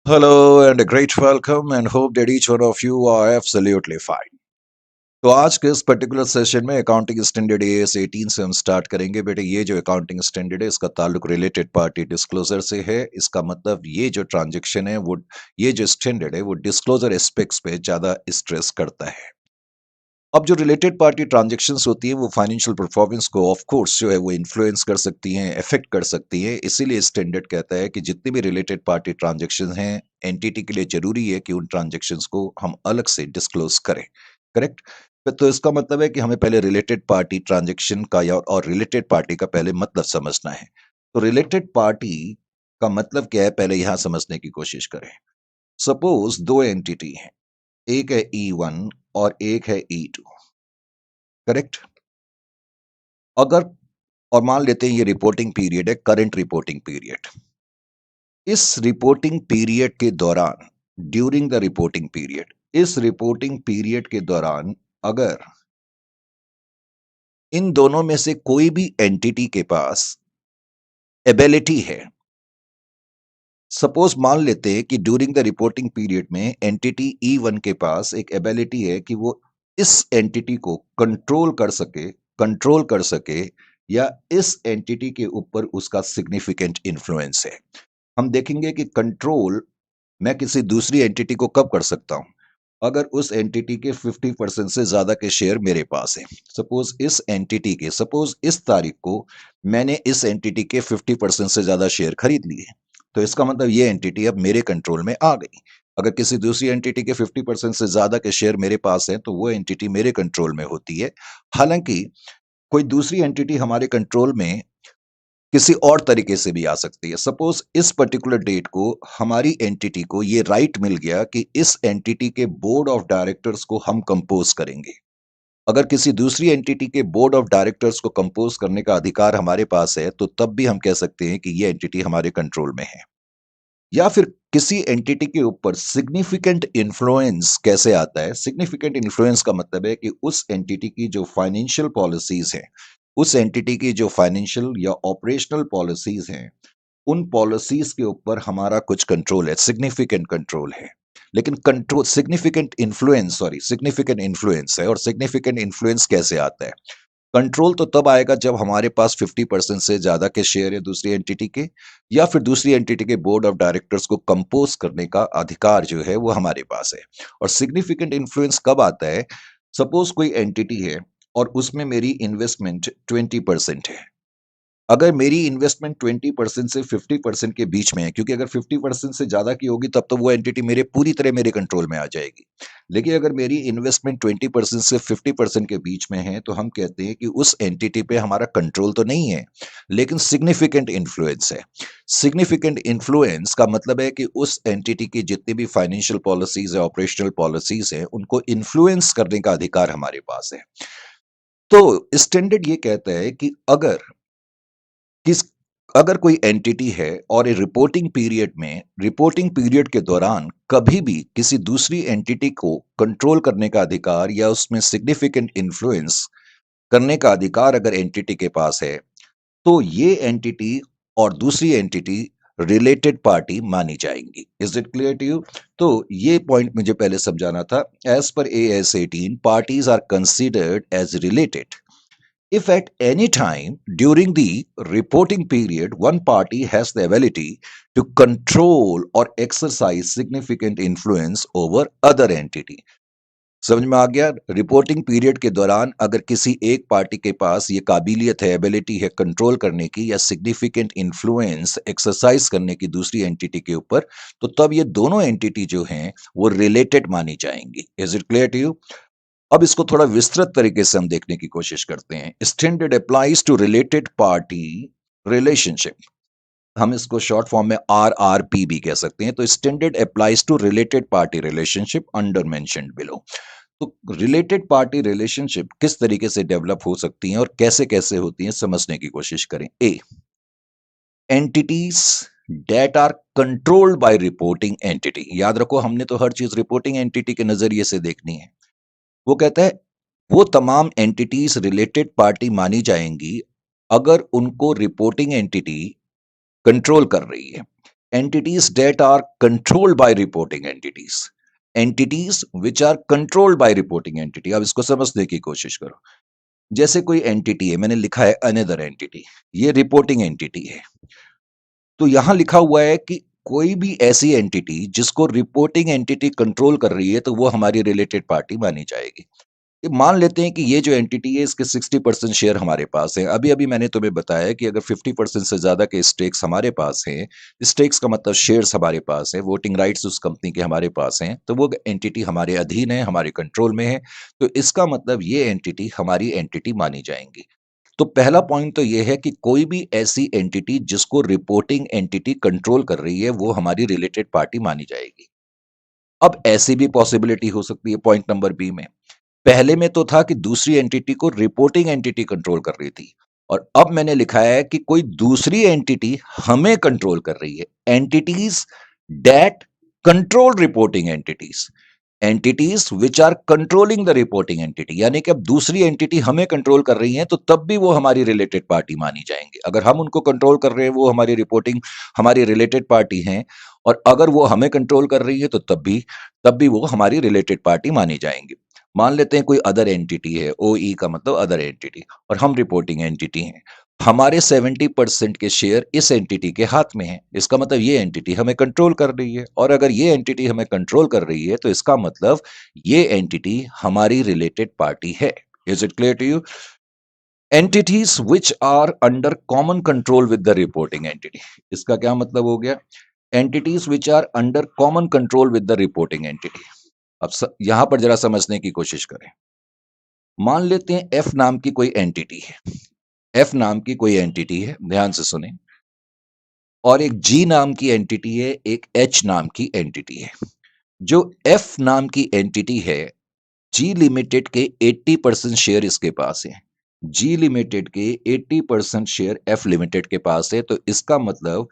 Hello and a great welcome and hope that each one of you are absolutely fine. तो आज के इस particular session में accounting standard as 18 से हम स्टार्ट करेंगे। बेटे ये जो अकाउंटिंग स्टैंडर्ड है इसका ताल्लुक रिलेटेड पार्टी डिस्क्लोजर से है। इसका मतलब ये जो ट्रांजैक्शन है वो ये जो स्टैंडर्ड है वो डिस्क्लोजर एस्पेक्ट्स पे ज़्यादा स्ट्रेस करता है। अब जो रिलेटेड पार्टी ट्रांजैक्शंस होती है वो फाइनेंशियल परफॉर्मेंस को ऑफ कोर्स जो है वो इन्फ्लुएंस कर सकती हैं, अफेक्ट कर सकती हैं। इसीलिए स्टैंडर्ड कहता है कि जितनी भी रिलेटेड पार्टी ट्रांजैक्शंस हैं एंटिटी के लिए जरूरी है कि उन ट्रांजैक्शंस को हम अलग से डिस्क्लोज करें। करेक्ट। तो इसका मतलब है कि हमें पहले रिलेटेड पार्टी ट्रांजैक्शन का या और रिलेटेड पार्टी का पहले मतलब समझना है। तो रिलेटेड पार्टी का मतलब क्या है पहले यहां समझने की कोशिश करें। सपोज दो एंटिटी हैं, एक है E1 और एक है E2। करेक्ट। अगर और मान लेते हैं ये रिपोर्टिंग पीरियड है, करंट रिपोर्टिंग पीरियड। इस रिपोर्टिंग पीरियड के दौरान, ड्यूरिंग द रिपोर्टिंग पीरियड, इस रिपोर्टिंग पीरियड के दौरान अगर इन दोनों में से कोई भी एंटिटी के पास एबिलिटी है, सपोज मान लेते हैं कि ड्यूरिंग द रिपोर्टिंग पीरियड में एंटिटी E1 के पास एक एबिलिटी है कि वो इस एंटिटी को कंट्रोल कर सके या इस एंटिटी के ऊपर उसका सिग्निफिकेंट इन्फ्लुएंस है। हम देखेंगे कि कंट्रोल मैं किसी दूसरी एंटिटी को कब कर सकता हूं, अगर उस एंटिटी के 50% से ज्यादा के शेयर मेरे पास है। सपोज इस तारीख को मैंने इस एंटिटी के 50% से ज्यादा शेयर खरीद लिए, तो इसका मतलब ये एंटिटी अब मेरे कंट्रोल में आ गई। अगर किसी दूसरी एंटिटी के 50% से ज्यादा के शेयर मेरे पास है तो वो एंटिटी मेरे कंट्रोल में होती है। हालांकि कोई दूसरी एंटिटी हमारे कंट्रोल में किसी और तरीके से भी आ सकती है। सपोज इस पर्टिकुलर डेट को हमारी एंटिटी को ये राइट मिल गया कि इस एंटिटी के बोर्ड ऑफ डायरेक्टर्स को हम कंपोज करेंगे। अगर किसी दूसरी एंटिटी के बोर्ड ऑफ डायरेक्टर्स को कंपोज करने का अधिकार हमारे पास है तो तब भी हम कह सकते हैं कि ये एंटिटी हमारे कंट्रोल में है। या फिर किसी एंटिटी के ऊपर सिग्निफिकेंट इन्फ्लुएंस कैसे आता है। सिग्निफिकेंट इन्फ्लुएंस का मतलब है कि उस एंटिटी की जो फाइनेंशियल पॉलिसीज हैं, उस एंटिटी की जो फाइनेंशियल या ऑपरेशनल पॉलिसीज हैं, उन पॉलिसीज के ऊपर हमारा कुछ कंट्रोल है, सिग्निफिकेंट कंट्रोल है। लेकिन कंट्रोल सिग्निफिकेंट इन्फ्लुएंस है। और सिग्निफिकेंट इन्फ्लुएंस कैसे आता है? कंट्रोल तो तब आएगा जब हमारे पास 50% से ज्यादा के शेयर है दूसरी एंटिटी के, या फिर दूसरी एंटिटी के बोर्ड ऑफ डायरेक्टर्स को कंपोज करने का अधिकार जो है वो हमारे पास है। और सिग्निफिकेंट इन्फ्लुएंस कब आता है? सपोज कोई एंटिटी है और उसमें मेरी इन्वेस्टमेंट 20% है। अगर मेरी इन्वेस्टमेंट 20% से 50% के बीच में है, क्योंकि अगर 50% से ज्यादा की होगी तब तो वो एंटिटी मेरे पूरी तरह मेरे कंट्रोल में आ जाएगी। लेकिन अगर मेरी इन्वेस्टमेंट 20% से 50% के बीच में है तो हम कहते हैं कि उस एंटिटी पे हमारा कंट्रोल तो नहीं है, लेकिन सिग्निफिकेंट इन्फ्लुएंस है। सिग्निफिकेंट इन्फ्लुएंस का मतलब है कि उस एंटिटी की जितनी भी फाइनेंशियल पॉलिसीज है, ऑपरेशनल पॉलिसीज है, उनको इन्फ्लुएंस करने का अधिकार हमारे पास है। तो स्टैंडर्ड ये कहता है कि किस अगर कोई एंटिटी है और रिपोर्टिंग पीरियड के दौरान कभी भी किसी दूसरी एंटिटी को कंट्रोल करने का अधिकार या उसमें सिग्निफिकेंट इन्फ्लुएंस करने का अधिकार अगर एंटिटी के पास है तो ये एंटिटी और दूसरी एंटिटी रिलेटेड पार्टी मानी जाएंगी। Is it clear to you? तो ये पॉइंट मुझे पहले समझाना था। As per AS 18 parties are considered as related if at any time during the reporting period one party has the ability to control or exercise significant influence over other entity। समझ में आ गया? Reporting period के दौरान अगर किसी एक party के पास ये काबिलियत है, एबिलिटी है कंट्रोल करने की या सिग्निफिकेंट इन्फ्लुएंस एक्सरसाइज करने की दूसरी एंटिटी के ऊपर, तो तब ये दोनों एंटिटी जो हैं वो रिलेटेड मानी जाएंगी। Is it clear to you? अब इसको थोड़ा विस्तृत तरीके से हम देखने की कोशिश करते हैं। Standard applies to related party relationship. हम इसको शॉर्ट फॉर्म में RRP भी कह सकते हैं। तो standard applies to related party relationship under mentioned below. तो रिलेटेड पार्टी रिलेशनशिप किस तरीके से डेवलप हो सकती हैं और कैसे कैसे होती हैं समझने की कोशिश करें। A, entities that are controlled by reporting entity. याद रखो हमने तो हर चीज रिपोर्टिंग एंटिटी के नजरिए से देखनी है। वो कहता है वो तमाम एंटिटीज रिलेटेड पार्टी मानी जाएंगी अगर उनको रिपोर्टिंग एंटिटी कंट्रोल कर रही है। entities that are controlled by reporting entities, entities which are controlled by reporting entity। अब इसको समझने की कोशिश करो। जैसे कोई एंटिटी है, मैंने लिखा है अनदर एंटिटी, ये रिपोर्टिंग एंटिटी है। तो यहां लिखा हुआ है कि कोई भी ऐसी एंटिटी जिसको रिपोर्टिंग एंटिटी कंट्रोल कर रही है तो वो हमारी रिलेटेड पार्टी मानी जाएगी। ये मान लेते हैं कि ये जो एंटिटी है इसके 60% शेयर हमारे पास है। अभी अभी मैंने तुम्हें बताया कि अगर 50% से ज्यादा के स्टेक्स हमारे पास हैं, स्टेक्स का मतलब शेयर्स हमारे पास है, वोटिंग राइट्स उस कंपनी के हमारे पास हैं, तो वो एंटिटी हमारे अधीन है, हमारे कंट्रोल में है। तो इसका मतलब ये एंटिटी हमारी एंटिटी मानी जाएंगी। तो पहला पॉइंट तो ये है कि कोई भी ऐसी एंटिटी जिसको रिपोर्टिंग एंटिटी कंट्रोल कर रही है वो हमारी रिलेटेड पार्टी मानी जाएगी। अब ऐसी भी पॉसिबिलिटी हो सकती है पॉइंट नंबर बी में। पहले में तो था कि दूसरी एंटिटी को रिपोर्टिंग एंटिटी कंट्रोल कर रही थी, और अब मैंने लिखा है कि कोई दूसरी एंटिटी हमें कंट्रोल कर रही है। Entities that control reporting entities, entities which are controlling the reporting entity, यानी कि अब दूसरी एंटिटी हमें कंट्रोल कर रही है तो तब भी वो हमारी रिलेटेड पार्टी मानी जाएंगे। अगर हम उनको कंट्रोल कर रहे हैं वो हमारी रिपोर्टिंग, हमारी रिलेटेड पार्टी हैं, और अगर वो हमें कंट्रोल कर रही है तो तब भी वो हमारी रिलेटेड पार्टी मानी जाएंगी। मान लेते हैं कोई अदर एंटिटी है, ओ ई का मतलब अदर एंटिटी, और हम रिपोर्टिंग एंटिटी हैं। हमारे 70% के शेयर इस एंटिटी के हाथ में हैं। इसका मतलब ये एंटिटी हमें कंट्रोल कर रही है, और अगर ये एंटिटी हमें कंट्रोल कर रही है तो इसका मतलब ये एंटिटी हमारी रिलेटेड पार्टी है। Is it clear to you? Entities which are under common control with the reporting entity, इसका क्या मतलब हो गया? Entities which are under common control with the reporting entity. अब यहां पर जरा समझने की कोशिश करें। मान लेते हैं एफ नाम की कोई एंटिटी है, एफ नाम की कोई एंटिटी है, ध्यान से सुने, और एक जी नाम की एंटिटी है, एक एच नाम की एंटिटी है। जो एफ नाम की एंटिटी है, जी लिमिटेड के 80% शेयर इसके पास है। जी लिमिटेड के 80% शेयर एफ लिमिटेड के पास है। तो इसका मतलब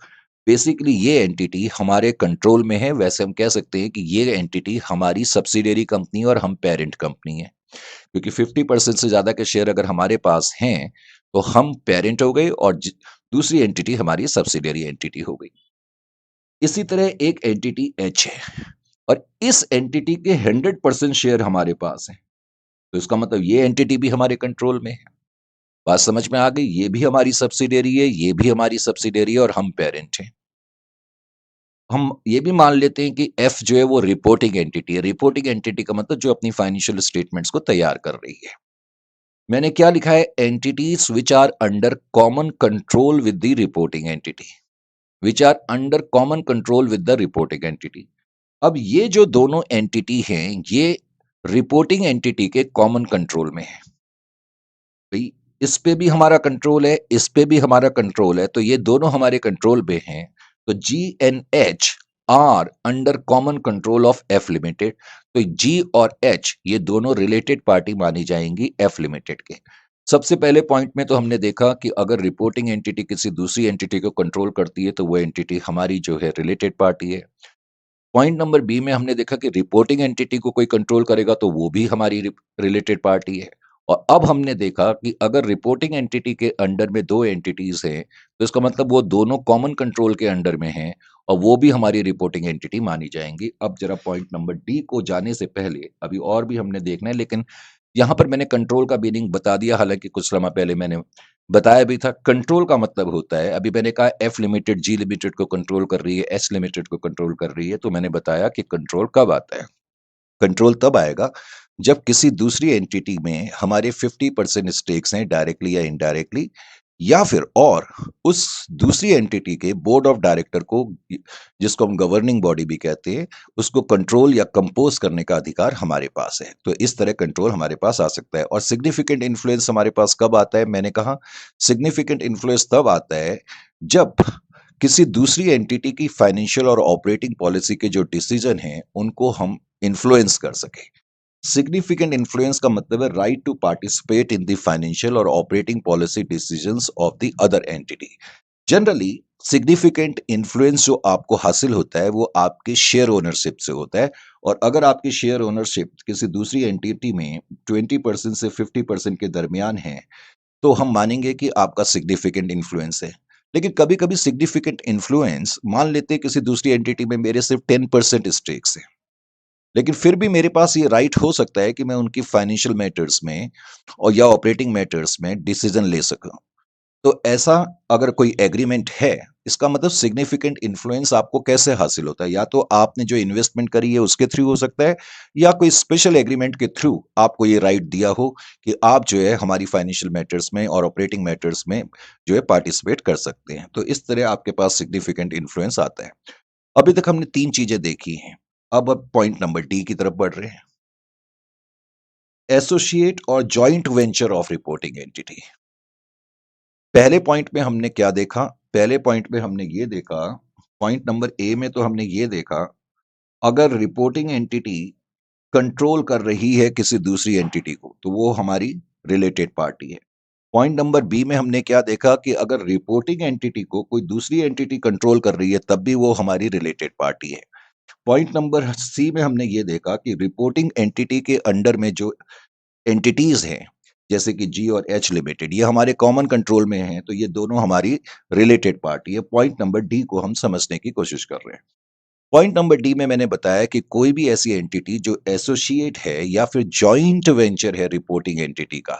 बेसिकली ये एंटिटी हमारे कंट्रोल में है। वैसे हम कह सकते हैं कि ये एंटिटी हमारी सब्सिडियरी कंपनी और हम पेरेंट कंपनी है, क्योंकि 50% से ज्यादा के शेयर अगर हमारे पास हैं तो हम पेरेंट हो गए और दूसरी एंटिटी हमारी सब्सिडियरी एंटिटी हो गई। इसी तरह एक एंटिटी एच है, और इस एंटिटी के 100% शेयर हमारे पास हैं। तो इसका मतलब ये एंटिटी भी हमारे कंट्रोल में है। बात समझ में आ गई? ये भी हमारी सब्सिडियरी है, ये भी हमारी सब्सिडियरी है, और हम पेरेंट हैं। हम ये भी मान लेते हैं कि एफ जो है वो रिपोर्टिंग एंटिटी है। रिपोर्टिंग एंटिटी का मतलब जो अपनी फाइनेंशियल स्टेटमेंट्स को तैयार कर रही है। मैंने क्या लिखा है? Entities which are under common control with the reporting entity, which are under common control with the reporting entity. अब ये जो दोनों एंटिटी हैं ये रिपोर्टिंग एंटिटी के कॉमन कंट्रोल में है। भाई, इस पे भी हमारा कंट्रोल है, इस पे भी हमारा कंट्रोल है, तो ये दोनों हमारे कंट्रोल में हैं। तो G and H are under common control of F limited. तो जी और एच ये दोनों रिलेटेड पार्टी मानी जाएंगी एफ लिमिटेड के। सबसे पहले पॉइंट में तो हमने देखा कि अगर रिपोर्टिंग एंटिटी किसी दूसरी एंटिटी को कंट्रोल करती है तो वो एंटिटी हमारी जो है रिलेटेड पार्टी है। पॉइंट नंबर बी में हमने देखा कि रिपोर्टिंग एंटिटी को कोई कंट्रोल करेगा तो वो भी हमारी रिलेटेड पार्टी है। और अब हमने देखा कि अगर रिपोर्टिंग एंटिटी के अंडर में दो एंटिटीज हैं तो इसका मतलब वो दोनों कॉमन कंट्रोल के अंडर में हैं, और वो भी हमारी रिपोर्टिंग एंटिटी मानी जाएंगी। अब जरा पॉइंट नंबर डी को जाने से पहले अभी और भी हमने देखना है, लेकिन यहां पर मैंने कंट्रोल का मीनिंग बता दिया, हालांकि कुछ समय पहले मैंने बताया भी था। कंट्रोल का मतलब होता है, अभी मैंने कहा एफ लिमिटेड जी लिमिटेड को कंट्रोल कर रही है, एच लिमिटेड को कंट्रोल कर रही है, तो मैंने बताया कि कंट्रोल कब आता है। कंट्रोल तब आएगा जब किसी दूसरी एंटिटी में हमारे 50% स्टेक्स हैं, डायरेक्टली या इनडायरेक्टली, या फिर और उस दूसरी एंटिटी के बोर्ड ऑफ डायरेक्टर को, जिसको हम गवर्निंग बॉडी भी कहते हैं, उसको कंट्रोल या कंपोज करने का अधिकार हमारे पास है। तो इस तरह कंट्रोल हमारे पास आ सकता है। और सिग्निफिकेंट इन्फ्लुएंस हमारे पास कब आता है? मैंने कहा सिग्निफिकेंट इन्फ्लुएंस तब आता है जब किसी दूसरी एंटिटी की फाइनेंशियल और ऑपरेटिंग पॉलिसी के जो डिसीजन हैं उनको हम इन्फ्लुएंस कर सके। सिग्निफिकेंट इन्फ्लुएंस का मतलब है right to participate in the financial और operating policy decisions of the other entity. Generally significant influence जो आपको हासिल होता है वो आपके शेयर ओनरशिप से होता है। और अगर आपकी शेयर ओनरशिप किसी दूसरी एंटिटी में 20% से 50% के दरमियान है तो हम मानेंगे कि आपका सिग्निफिकेंट इन्फ्लुएंस है। लेकिन कभी-कभी सिग्निफिकेंट इन्फ्लुएंस मान लेते हैं किसी दूसरी एंटिटी में मेरे सिर्फ 10% स्टेक्स हैं। लेकिन फिर भी मेरे पास ये राइट हो सकता है कि मैं उनकी फाइनेंशियल मैटर्स में और या ऑपरेटिंग मैटर्स में डिसीजन ले सकूं। तो ऐसा अगर कोई एग्रीमेंट है, इसका मतलब सिग्निफिकेंट इन्फ्लुएंस आपको कैसे हासिल होता है? या तो आपने जो इन्वेस्टमेंट करी है उसके थ्रू हो सकता है, या कोई स्पेशल एग्रीमेंट के थ्रू आपको ये राइट दिया हो कि आप जो है हमारी फाइनेंशियल मैटर्स में और ऑपरेटिंग मैटर्स में जो है पार्टिसिपेट कर सकते हैं। तो इस तरह आपके पास सिग्निफिकेंट इन्फ्लुएंस आता है। अभी तक हमने 3 चीजें देखी हैं। अब पॉइंट नंबर डी की तरफ बढ़ रहे हैं। एसोसिएट और joint venture of reporting entity. पहले पॉइंट में हमने क्या देखा? पहले पॉइंट में हमने ये देखा, पॉइंट नंबर ए में तो हमने ये देखा, अगर रिपोर्टिंग एंटिटी कंट्रोल कर रही है किसी दूसरी एंटिटी को, तो वो हमारी रिलेटेड पार्टी है। पॉइंट नंबर बी में हमने क्या देखा कि अगर रिपोर्टिंग एंटिटी को कोई दूसरी एंटिटी कंट्रोल कर रही है, तब भी वो हमारी रिलेटेड पार्टी है। पॉइंट नंबर सी में हमने ये देखा कि रिपोर्टिंग एंटिटी के अंडर में जो एंटिटीज हैं, जैसे कि जी और एच लिमिटेड, ये हमारे कॉमन कंट्रोल में हैं, तो ये दोनों हमारी रिलेटेड पार्टी है। पॉइंट नंबर डी को हम समझने की कोशिश कर रहे हैं। पॉइंट नंबर डी में मैंने बताया कि कोई भी ऐसी एंटिटी जो एसोसिएट है या फिर जॉइंट वेंचर है रिपोर्टिंग एंटिटी का,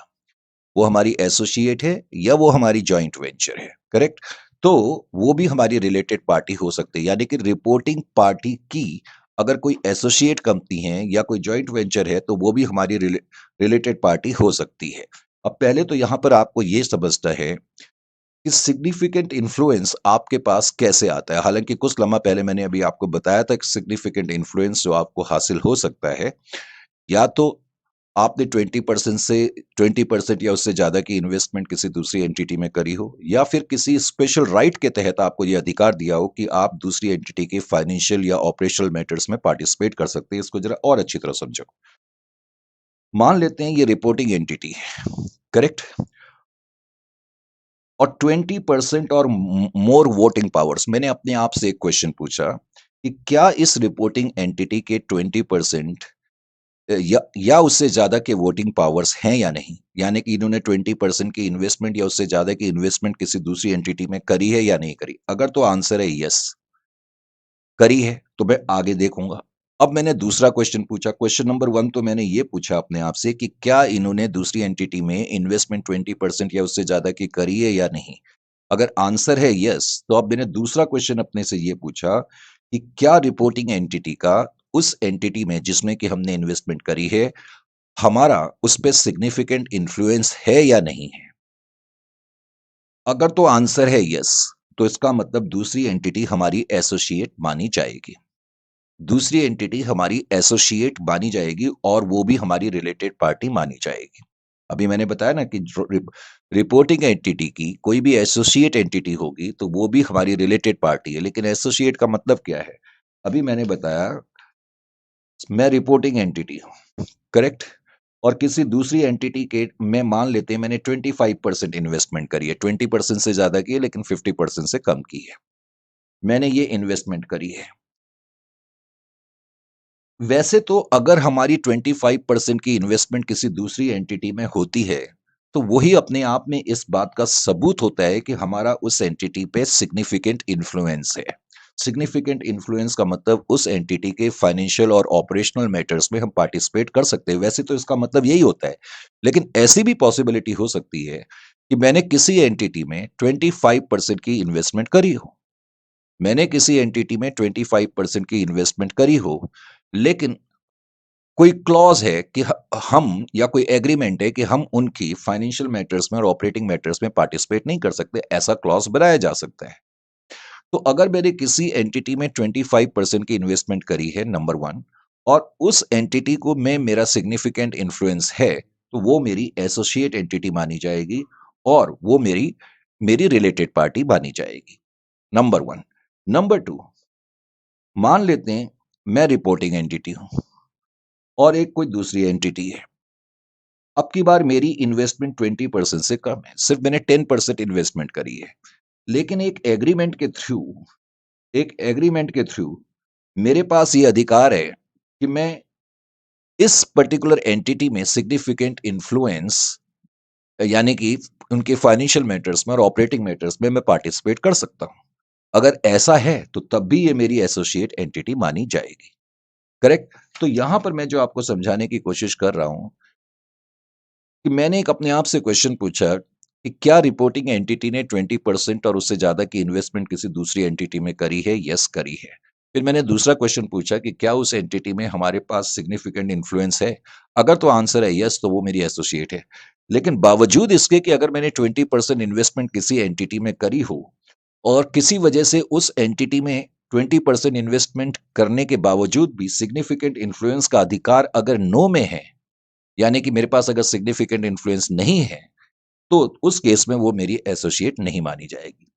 वो हमारी एसोसिएट है या वो हमारी जॉइंट वेंचर है, करेक्ट? तो वो भी हमारी रिलेटेड पार्टी हो सकती है, यानी कि रिपोर्टिंग पार्टी की अगर कोई एसोसिएट कंपनी है या कोई जॉइंट वेंचर है, तो वो भी हमारी रिलेटेड पार्टी हो सकती है। अब पहले तो यहां पर आपको ये समझना है कि सिग्निफिकेंट इन्फ्लुएंस आपके पास कैसे आता है। हालांकि कुछ लम्हा पहले मैंने अभी आपको बताया था कि सिग्निफिकेंट इन्फ्लुएंस जो आपको हासिल हो सकता है, या तो आपने 20% से 20% या उससे ज्यादा की इन्वेस्टमेंट किसी दूसरी एंटिटी में करी हो, या फिर किसी स्पेशल राइट के तहत आपको यह अधिकार दिया हो कि आप दूसरी एंटिटी के फाइनेंशियल या ऑपरेशनल मैटर्स में पार्टिसिपेट कर सकते हैं। इसको जरा और अच्छी तरह समझो। मान लेते हैं ये रिपोर्टिंग एंटिटी है, करेक्ट? और 20% और मोर वोटिंग पावर्स, मैंने अपने आप से एक क्वेश्चन पूछा कि क्या इस रिपोर्टिंग एंटिटी के 20% या उससे ज्यादा के वोटिंग पावर्स हैं या नहीं, यानी कि इन्होंने 20% की इन्वेस्टमेंट या उससे ज्यादा की इन्वेस्टमेंट किसी दूसरी एंटिटी में करी है या नहीं करी। अगर तो आंसर है यस, करी है, तो मैं आगे देखूंगा। अब मैंने दूसरा क्वेश्चन पूछा। क्वेश्चन नंबर वन तो मैंने ये पूछा अपने आप से कि क्या इन्होंने दूसरी एंटिटी में इन्वेस्टमेंट 20% या उससे ज्यादा की करी है या नहीं। अगर आंसर है यस, तो अब मैंने दूसरा क्वेश्चन अपने से ये पूछा कि क्या रिपोर्टिंग एंटिटी का उस एंटिटी में जिसमें कि हमने इन्वेस्टमेंट करी है, हमारा उस पे सिग्निफिकेंट इन्फ्लुएंस है या नहीं है। अगर तो आंसर है यस, तो इसका मतलब दूसरी एंटिटी हमारी एसोसिएट मानी जाएगी। दूसरी एंटिटी हमारी एसोसिएट मानी जाएगी और वो भी हमारी रिलेटेड पार्टी मानी जाएगी। अभी मैंने बताया ना कि रिपोर्टिंग एंटिटी की कोई भी एसोसिएट एंटिटी होगी तो वो भी हमारी रिलेटेड पार्टी है। लेकिन एसोसिएट का मतलब क्या है? अभी मैंने बताया, मैं रिपोर्टिंग एंटिटी हूं, करेक्ट? और किसी दूसरी एंटिटी के में मान लेते हैं मैंने 25% इन्वेस्टमेंट करी है, 20% से ज्यादा की है लेकिन 50% से कम की है। मैंने ये इन्वेस्टमेंट करी है। वैसे तो अगर हमारी 25% की इन्वेस्टमेंट किसी दूसरी एंटिटी में होती है, तो वही अपने आप में इस बात का सबूत होता है कि हमारा उस एंटिटी पे सिग्निफिकेंट इन्फ्लुएंस है। सिग्निफिकेंट इन्फ्लुएंस का मतलब उस एंटिटी के फाइनेंशियल और ऑपरेशनल मैटर्स में हम पार्टिसिपेट कर सकते हैं। वैसे तो इसका मतलब यही होता है, लेकिन ऐसी भी पॉसिबिलिटी हो सकती है कि मैंने किसी एंटिटी में 25% की इन्वेस्टमेंट करी हो। मैंने किसी एंटिटी में 25% की इन्वेस्टमेंट करी हो, लेकिन कोई क्लॉज है कि हम या कोई एग्रीमेंट है कि हम उनकी फाइनेंशियल मैटर्स में और ऑपरेटिंग मैटर्स में पार्टिसिपेट नहीं कर सकते। ऐसा क्लॉज बनाया जा सकता है। तो अगर मैंने किसी एंटिटी में 25% की इन्वेस्टमेंट करी है, नंबर वन, और उस एंटिटी को में मेरा सिग्निफिकेंट इन्फ्लुएंस है, तो वो मेरी एसोसिएट एंटिटी मानी जाएगी और वो मेरी मेरी रिलेटेड पार्टी मानी जाएगी। Number one. नंबर टू, मान लेते हैं मैं रिपोर्टिंग एंटिटी हूं और एक कोई दूसरी एंटिटी है। अब की बार मेरी इन्वेस्टमेंट 20% से कम है, सिर्फ मैंने 10% इन्वेस्टमेंट करी है। लेकिन एक एग्रीमेंट के थ्रू मेरे पास ये अधिकार है कि मैं इस पर्टिकुलर एंटिटी में सिग्निफिकेंट इन्फ्लुएंस, यानी कि उनके फाइनेंशियल मैटर्स में और ऑपरेटिंग मैटर्स में मैं पार्टिसिपेट कर सकता हूं। अगर ऐसा है तो तब भी ये मेरी एसोसिएट एंटिटी मानी जाएगी। करेक्ट? तो यहां पर मैं जो आपको समझाने की कोशिश कर रहा हूं कि मैंने एक अपने आप से क्वेश्चन पूछा कि क्या रिपोर्टिंग एंटिटी ने 20% और उससे ज्यादा की इन्वेस्टमेंट किसी दूसरी एंटिटी में करी है? यस, करी है। फिर मैंने दूसरा क्वेश्चन पूछा कि क्या उस एंटिटी में हमारे पास सिग्निफिकेंट इन्फ्लुएंस है? अगर तो आंसर है यस, तो वो मेरी एसोसिएट है। लेकिन बावजूद इसके कि अगर मैंने 20% इन्वेस्टमेंट किसी एंटिटी में करी हो और किसी वजह से उस एंटिटी में 20% इन्वेस्टमेंट करने के बावजूद भी सिग्निफिकेंट इन्फ्लुएंस का अधिकार अगर नो में है, यानी कि मेरे पास अगर सिग्निफिकेंट इन्फ्लुएंस नहीं है, तो उस केस में वो मेरी एसोसिएट नहीं मानी जाएगी।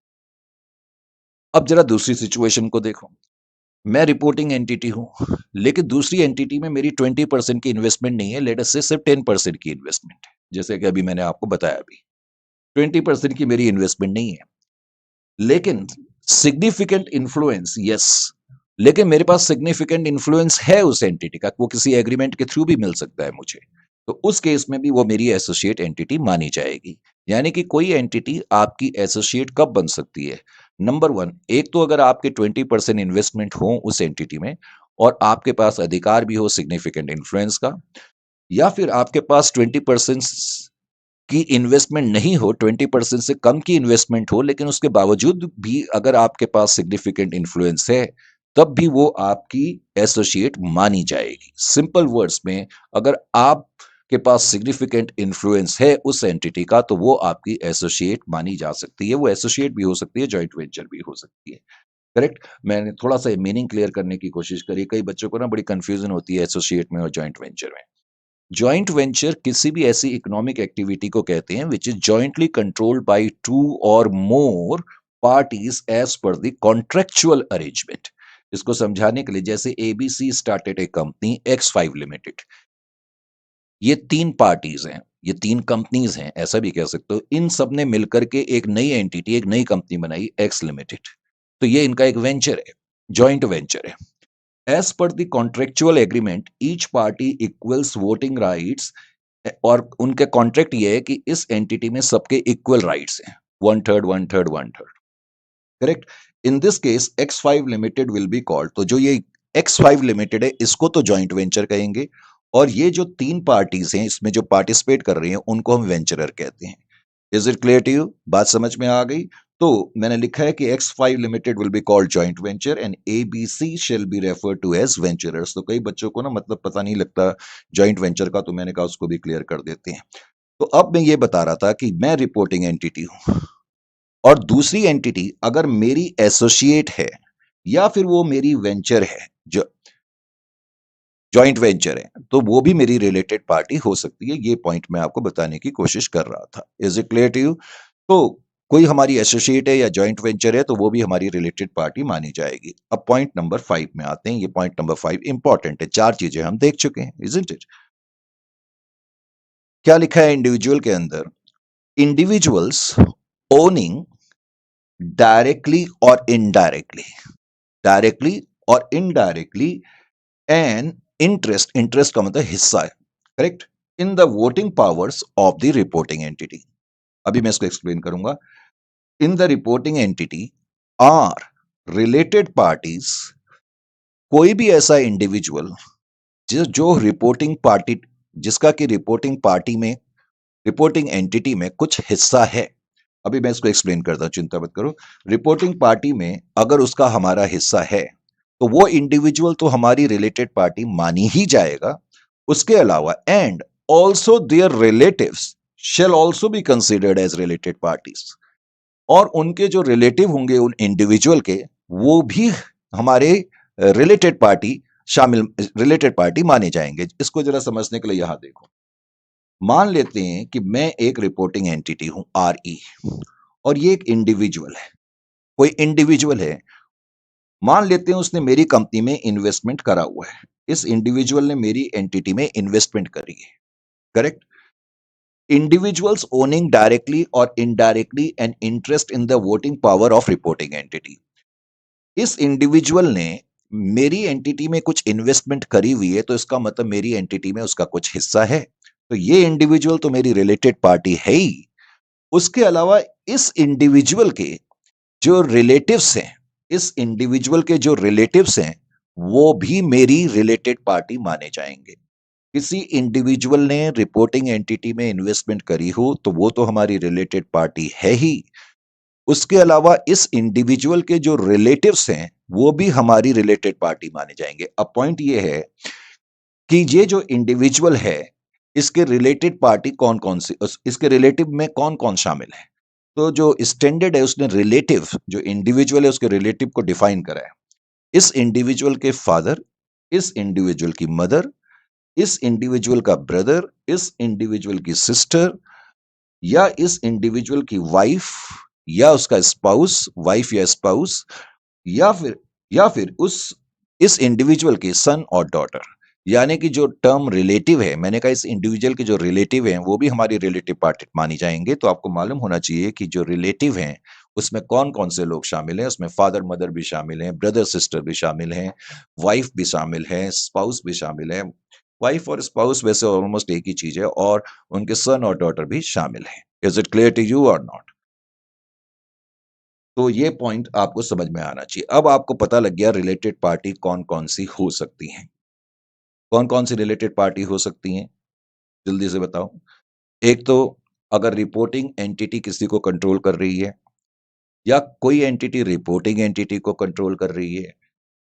अब जरा दूसरी सिचुएशन को देखो। मैं रिपोर्टिंग एंटिटी हूं, लेकिन दूसरी एंटिटी में मेरी 20% की इन्वेस्टमेंट नहीं है, लेट अस से सिर्फ 10% की इन्वेस्टमेंट है, जैसे कि अभी मैंने आपको बताया। अभी 20% की मेरी इन्वेस्टमेंट नहीं है, लेकिन सिग्निफिकेंट इन्फ्लुएंस, यस, लेकिन मेरे पास सिग्निफिकेंट इन्फ्लुएंस है उस एंटिटी का, वो किसी एग्रीमेंट के थ्रू भी मिल सकता है मुझे। तो उस केस में भी वो मेरी एसोसिएट एंटिटी मानी जाएगी। यानी कि कोई एंटिटी आपकी एसोसिएट कब बन सकती है? नंबर वन, एक तो अगर आपके 20% इन्वेस्टमेंट हो उस एंटिटी में और आपके पास अधिकार भी हो सिग्निफिकेंट इन्फ्लुएंस का, या फिर आपके पास 20% की इन्वेस्टमेंट नहीं हो, 20% से कम की इन्वेस्टमेंट हो, लेकिन उसके बावजूद भी अगर आपके पास सिग्निफिकेंट इन्फ्लुएंस है, तब भी वो आपकी एसोसिएट मानी जाएगी। सिंपल वर्ड्स में, अगर आपके पास सिग्निफिकेंट इन्फ्लुएंस है उस एंटिटी का, तो वो आपकी एसोसिएट मानी जा सकती है। वो एसोसिएट भी हो सकती है, जॉइंट वेंचर भी हो सकती है। करेक्ट? मैंने थोड़ा सा मीनिंग क्लियर करने की कोशिश करी। कई बच्चों को ना बड़ी कंफ्यूजन होती है एसोसिएट में और जॉइंट वेंचर में। जॉइंट वेंचर किसी भी ऐसी इकोनॉमिक एक्टिविटी को कहते हैं which is jointly controlled by two और more parties as per the contractual arrangement. इसको समझाने के लिए, जैसे ABC started a company X five limited, ये तीन पार्टीज हैं, ये तीन कंपनीज हैं, ऐसा भी कह सकते हो। इन सब ने मिलकर के एक नई एंटिटी, एक नई कंपनी बनाई, एक्स लिमिटेड। तो ये इनका एक वेंचर है, जॉइंट वेंचर है। As per the contractual agreement each party equals voting rights, और उनके कॉन्ट्रैक्ट ये है कि इस एंटिटी में सबके इक्वल राइट्स हैं, one third one third one third. Correct? In this case x five limited will be called, तो जो ये एक्स फाइव लिमिटेड है इसको तो जॉइंट वेंचर कहेंगे, और ये जो तीन पार्टीज हैं इसमें जो पार्टिसिपेट कर रही हैं उनको हम वेंचरर कहते हैं। Is it clear to you? बात समझ में आ गई? तो मैंने लिखा है कि X five limited will be called joint venture and ABC shall be refer to as venturers. तो कई बच्चों को ना मतलब पता नहीं लगता जॉइंट वेंचर का, तो मैंने कहा उसको भी क्लियर कर देते हैं। तो अब मैं ये बता रहा था कि मैं रिपोर्टिंग एंटिटी हूं और दूसरी एंटिटी अगर मेरी एसोसिएट है या फिर वो मेरी वेंचर है, जो जॉइंट वेंचर है, तो वो भी मेरी रिलेटेड पार्टी हो सकती है। ये पॉइंट मैं आपको बताने की कोशिश कर रहा था। Is it clear to you? तो कोई हमारी एसोसिएट है या जॉइंट वेंचर है तो वो भी हमारी रिलेटेड पार्टी मानी जाएगी। अब पॉइंट नंबर 5 में आते हैं। ये पॉइंट नंबर 5 इंपॉर्टेंट है। चार चीजें हम देख चुके हैं, इजंट इट? क्या लिखा है इंडिविजुअल के अंदर? इंडिविजुअल्स ओनिंग डायरेक्टली और इनडायरेक्टली, डायरेक्टली और इनडायरेक्टली एन इंटरेस्ट, इंटरेस्ट का मतलब हिस्सा है, correct, in the voting powers of the reporting entity. अभी मैं इसको एक्सप्लेन करूंगा। In the reporting entity are related parties, कोई भी ऐसा इंडिविजुअल जो रिपोर्टिंग पार्टी, जिसका कि रिपोर्टिंग पार्टी में, रिपोर्टिंग एंटिटी में कुछ हिस्सा है। अभी मैं इसको एक्सप्लेन करता हूं, चिंता मत करो। रिपोर्टिंग पार्टी में अगर उसका हमारा हिस्सा है तो वो इंडिविजुअल तो हमारी रिलेटेड पार्टी मानी ही जाएगा। उसके अलावा and also their relatives shall also be considered as related parties, और उनके जो रिलेटिव होंगे उन इंडिविजुअल के, वो भी हमारे रिलेटेड पार्टी शामिल, रिलेटेड पार्टी माने जाएंगे। इसको जरा समझने के लिए यहां देखो। मान लेते हैं कि मैं एक रिपोर्टिंग एंटिटी हूं, आर ई, और ये एक इंडिविजुअल है, कोई इंडिविजुअल है। मान लेते हैं उसने मेरी कंपनी में इन्वेस्टमेंट करा हुआ है। इस इंडिविजुअल ने मेरी एंटिटी में इन्वेस्टमेंट करी है, करेक्ट? इंडिविजुअल्स ओनिंग डायरेक्टली और indirectly an interest in the voting power of reporting entity. इस इंडिविजुअल ने मेरी एंटिटी में कुछ इन्वेस्टमेंट करी हुई है, तो इसका मतलब मेरी एंटिटी में उसका कुछ हिस्सा है। तो ये इंडिविजुअल तो मेरी रिलेटेड पार्टी है ही, उसके अलावा इस इंडिविजुअल के जो रिलेटिव्स हैं, इस इंडिविजुअल के जो रिलेटिव्स हैं, वो भी मेरी रिलेटेड पार्टी माने जाएंगे। किसी इंडिविजुअल ने रिपोर्टिंग एंटिटी में इन्वेस्टमेंट करी हो तो वो तो हमारी रिलेटेड पार्टी है ही। उसके अलावा इस इंडिविजुअल के जो रिलेटिव्स हैं वो भी हमारी रिलेटेड पार्टी माने जाएंगे। अब पॉइंट ये है कि ये जो इंडिविजुअल है इसके रिलेटेड पार्टी कौन कौन सी, इसके रिलेटिव में कौन कौन शामिल है। तो जो स्टैंडर्ड है उसने रिलेटिव, जो इंडिविजुअल है उसके रिलेटिव को डिफाइन करा है। इस इंडिविजुअल के फादर, इस इंडिविजुअल की मदर, इस इंडिविजुअल का ब्रदर, इस इंडिविजुअल की सिस्टर, या इस इंडिविजुअल की वाइफ या उसका स्पाउस, वाइफ या स्पाउस, या फिर उस इस इंडिविजुअल के सन और डॉटर। यानी कि जो टर्म रिलेटिव है, मैंने कहा इस इंडिविजुअल के जो रिलेटिव हैं वो भी हमारी रिलेटिव पार्टी मानी जाएंगे। तो आपको मालूम होना चाहिए कि जो रिलेटिव हैं उसमें कौन कौन से लोग शामिल हैं। उसमें फादर मदर भी शामिल हैं, ब्रदर सिस्टर भी शामिल हैं, वाइफ भी शामिल है, स्पाउस भी शामिल है। वाइफ और स्पाउस वैसे ऑलमोस्ट एक ही चीज है, और उनके सन और डॉटर भी शामिल है। Is it clear to you और नॉट? तो ये पॉइंट आपको समझ में आना चाहिए। अब आपको पता लग गया रिलेटेड पार्टी कौन कौन सी हो सकती हैं। कौन कौन सी रिलेटेड पार्टी हो सकती हैं, जल्दी से बताओ। एक तो अगर रिपोर्टिंग एंटिटी किसी को कंट्रोल कर रही है, या कोई एंटिटी रिपोर्टिंग एंटिटी को कंट्रोल कर रही है,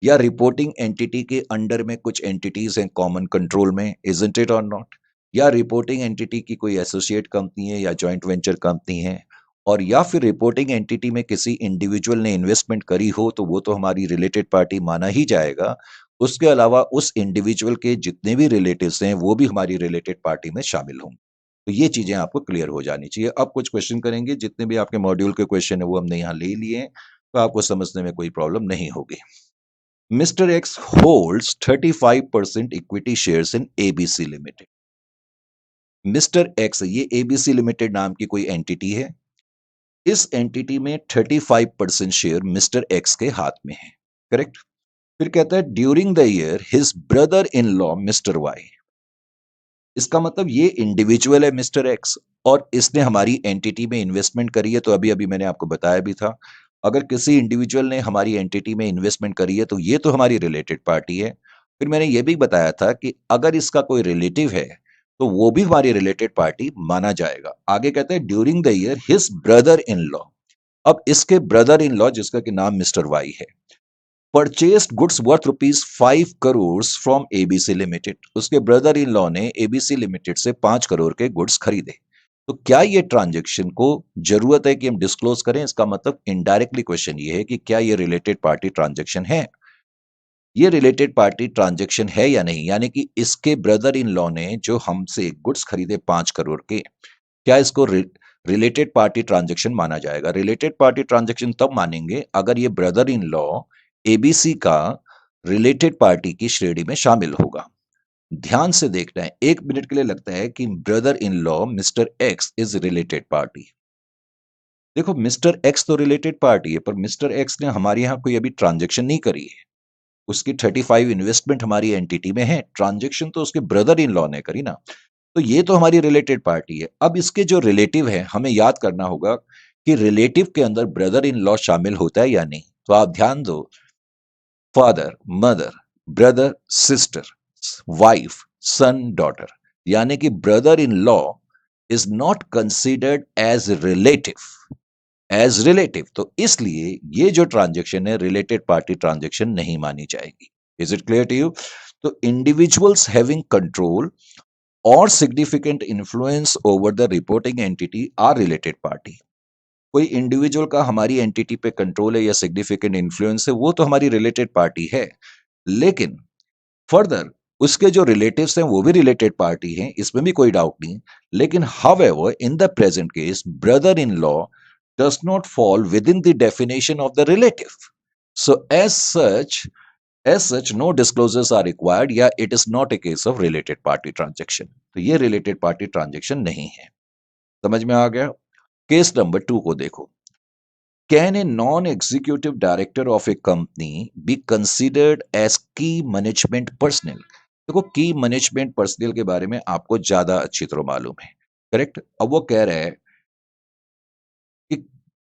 या रिपोर्टिंग एंटिटी के अंडर में कुछ एंटिटीज हैं कॉमन कंट्रोल में, इजंट इट और नॉट। या रिपोर्टिंग एंटिटी की कोई एसोसिएट कंपनी है या जॉइंट वेंचर कंपनी है, और या फिर रिपोर्टिंग एंटिटी में किसी इंडिविजुअल ने इन्वेस्टमेंट करी हो तो वो तो हमारी रिलेटेड पार्टी माना ही जाएगा। उसके अलावा उस इंडिविजुअल के जितने भी रिलेटिव्स हैं वो भी हमारी रिलेटेड पार्टी में शामिल होंगे। तो ये चीजें आपको क्लियर हो जानी चाहिए। अब कुछ क्वेश्चन करेंगे, जितने भी आपके मॉड्यूल के क्वेश्चन है वो हमने यहाँ ले लिए हैं, तो आपको समझने में कोई प्रॉब्लम नहीं होगी। Mr. X holds 35% equity shares in ABC Limited. Mister x, ये एबीसी लिमिटेड नाम की कोई एंटिटी है। इस एंटिटी में 35% शेयर मिस्टर एक्स के हाथ में है, करेक्ट। फिर कहता है during the year his brother in law mister Y. इसका मतलब ये इंडिविजुअल है मिस्टर एक्स, और इसने हमारी एंटिटी में इन्वेस्टमेंट करी है। तो अभी अभी मैंने आपको बताया भी था, अगर किसी इंडिविजुअल ने हमारी एंटिटी में इन्वेस्टमेंट करी है तो ये तो हमारी रिलेटेड पार्टी है। फिर मैंने ये भी बताया था कि अगर इसका कोई रिलेटिव है तो वो भी हमारी रिलेटेड पार्टी माना जाएगा। आगे कहते हैं during the year his brother in law. अब इसके ब्रदर इन लॉ, जिसका कि नाम मिस्टर वाई है, purchased goods worth ₹5 crore from ABC limited. उसके ब्रदर इन लॉ ने एबीसी लिमिटेड से 5 करोड़ के गुड्स खरीदे। तो क्या ये ट्रांजेक्शन को जरूरत है कि हम डिस्क्लोज करें? इसका मतलब इनडायरेक्टली क्वेश्चन ये है कि क्या ये रिलेटेड पार्टी ट्रांजेक्शन है। ये रिलेटेड पार्टी ट्रांजेक्शन है या नहीं, यानी कि इसके ब्रदर इन लॉ ने जो हमसे गुड्स खरीदे 5 करोड़ के, क्या इसको रिलेटेड पार्टी ट्रांजेक्शन माना जाएगा? रिलेटेड पार्टी ट्रांजेक्शन तब मानेंगे अगर ये ब्रदर इन लॉ एबीसी का रिलेटेड पार्टी की श्रेणी में शामिल होगा। ध्यान से देखना है, 1 मिनट के लिए लगता है कि brother in law mister x is related party. देखो, मिस्टर एक्स तो रिलेटेड पार्टी है, पर मिस्टर एक्स ने हमारे यहां कोई अभी ट्रांजेक्शन नहीं करी है। उसकी 35 इन्वेस्टमेंट हमारी एंटिटी में है, ट्रांजेक्शन तो उसके ब्रदर इन लॉ ने करी ना। तो ये तो हमारी रिलेटेड पार्टी है। अब इसके जो रिलेटिव है, हमें याद करना होगा कि रिलेटिव के अंदर ब्रदर इन लॉ शामिल होता है या नहीं। तो आप ध्यान दो, father mother, brother sister, wife son daughter, यानी कि brother in law is not considered as relative. तो इसलिए ये जो ट्रांजेक्शन है रिलेटेड पार्टी ट्रांजेक्शन नहीं मानी जाएगी। Is it clear to you? तो इंडिविजुअल्स हैविंग कंट्रोल और significant influence over the reporting entity are related party. कोई इंडिविजुअल का हमारी एंटिटी पे कंट्रोल है या सिग्निफिकेंट इन्फ्लुएंस है, वो तो हमारी रिलेटेड पार्टी है। लेकिन फर्दर उसके जो रिलेटिव्स हैं वो भी रिलेटेड पार्टी हैं, इसमें भी कोई डाउट नहीं। लेकिन however in the present case brother in law does not fall within the definition of the relative. So as such no disclosures are required, या it is not a case of related party transaction। तो ये related party transaction नहीं है। समझ में आ गया? Case number 2 को देखो। Can a non-executive director of a company be considered as key management personnel? देखो, की मैनेजमेंट पर्सनल के बारे में आपको ज्यादा अच्छी तरह मालूम है, करेक्ट। अब वो कह रहा है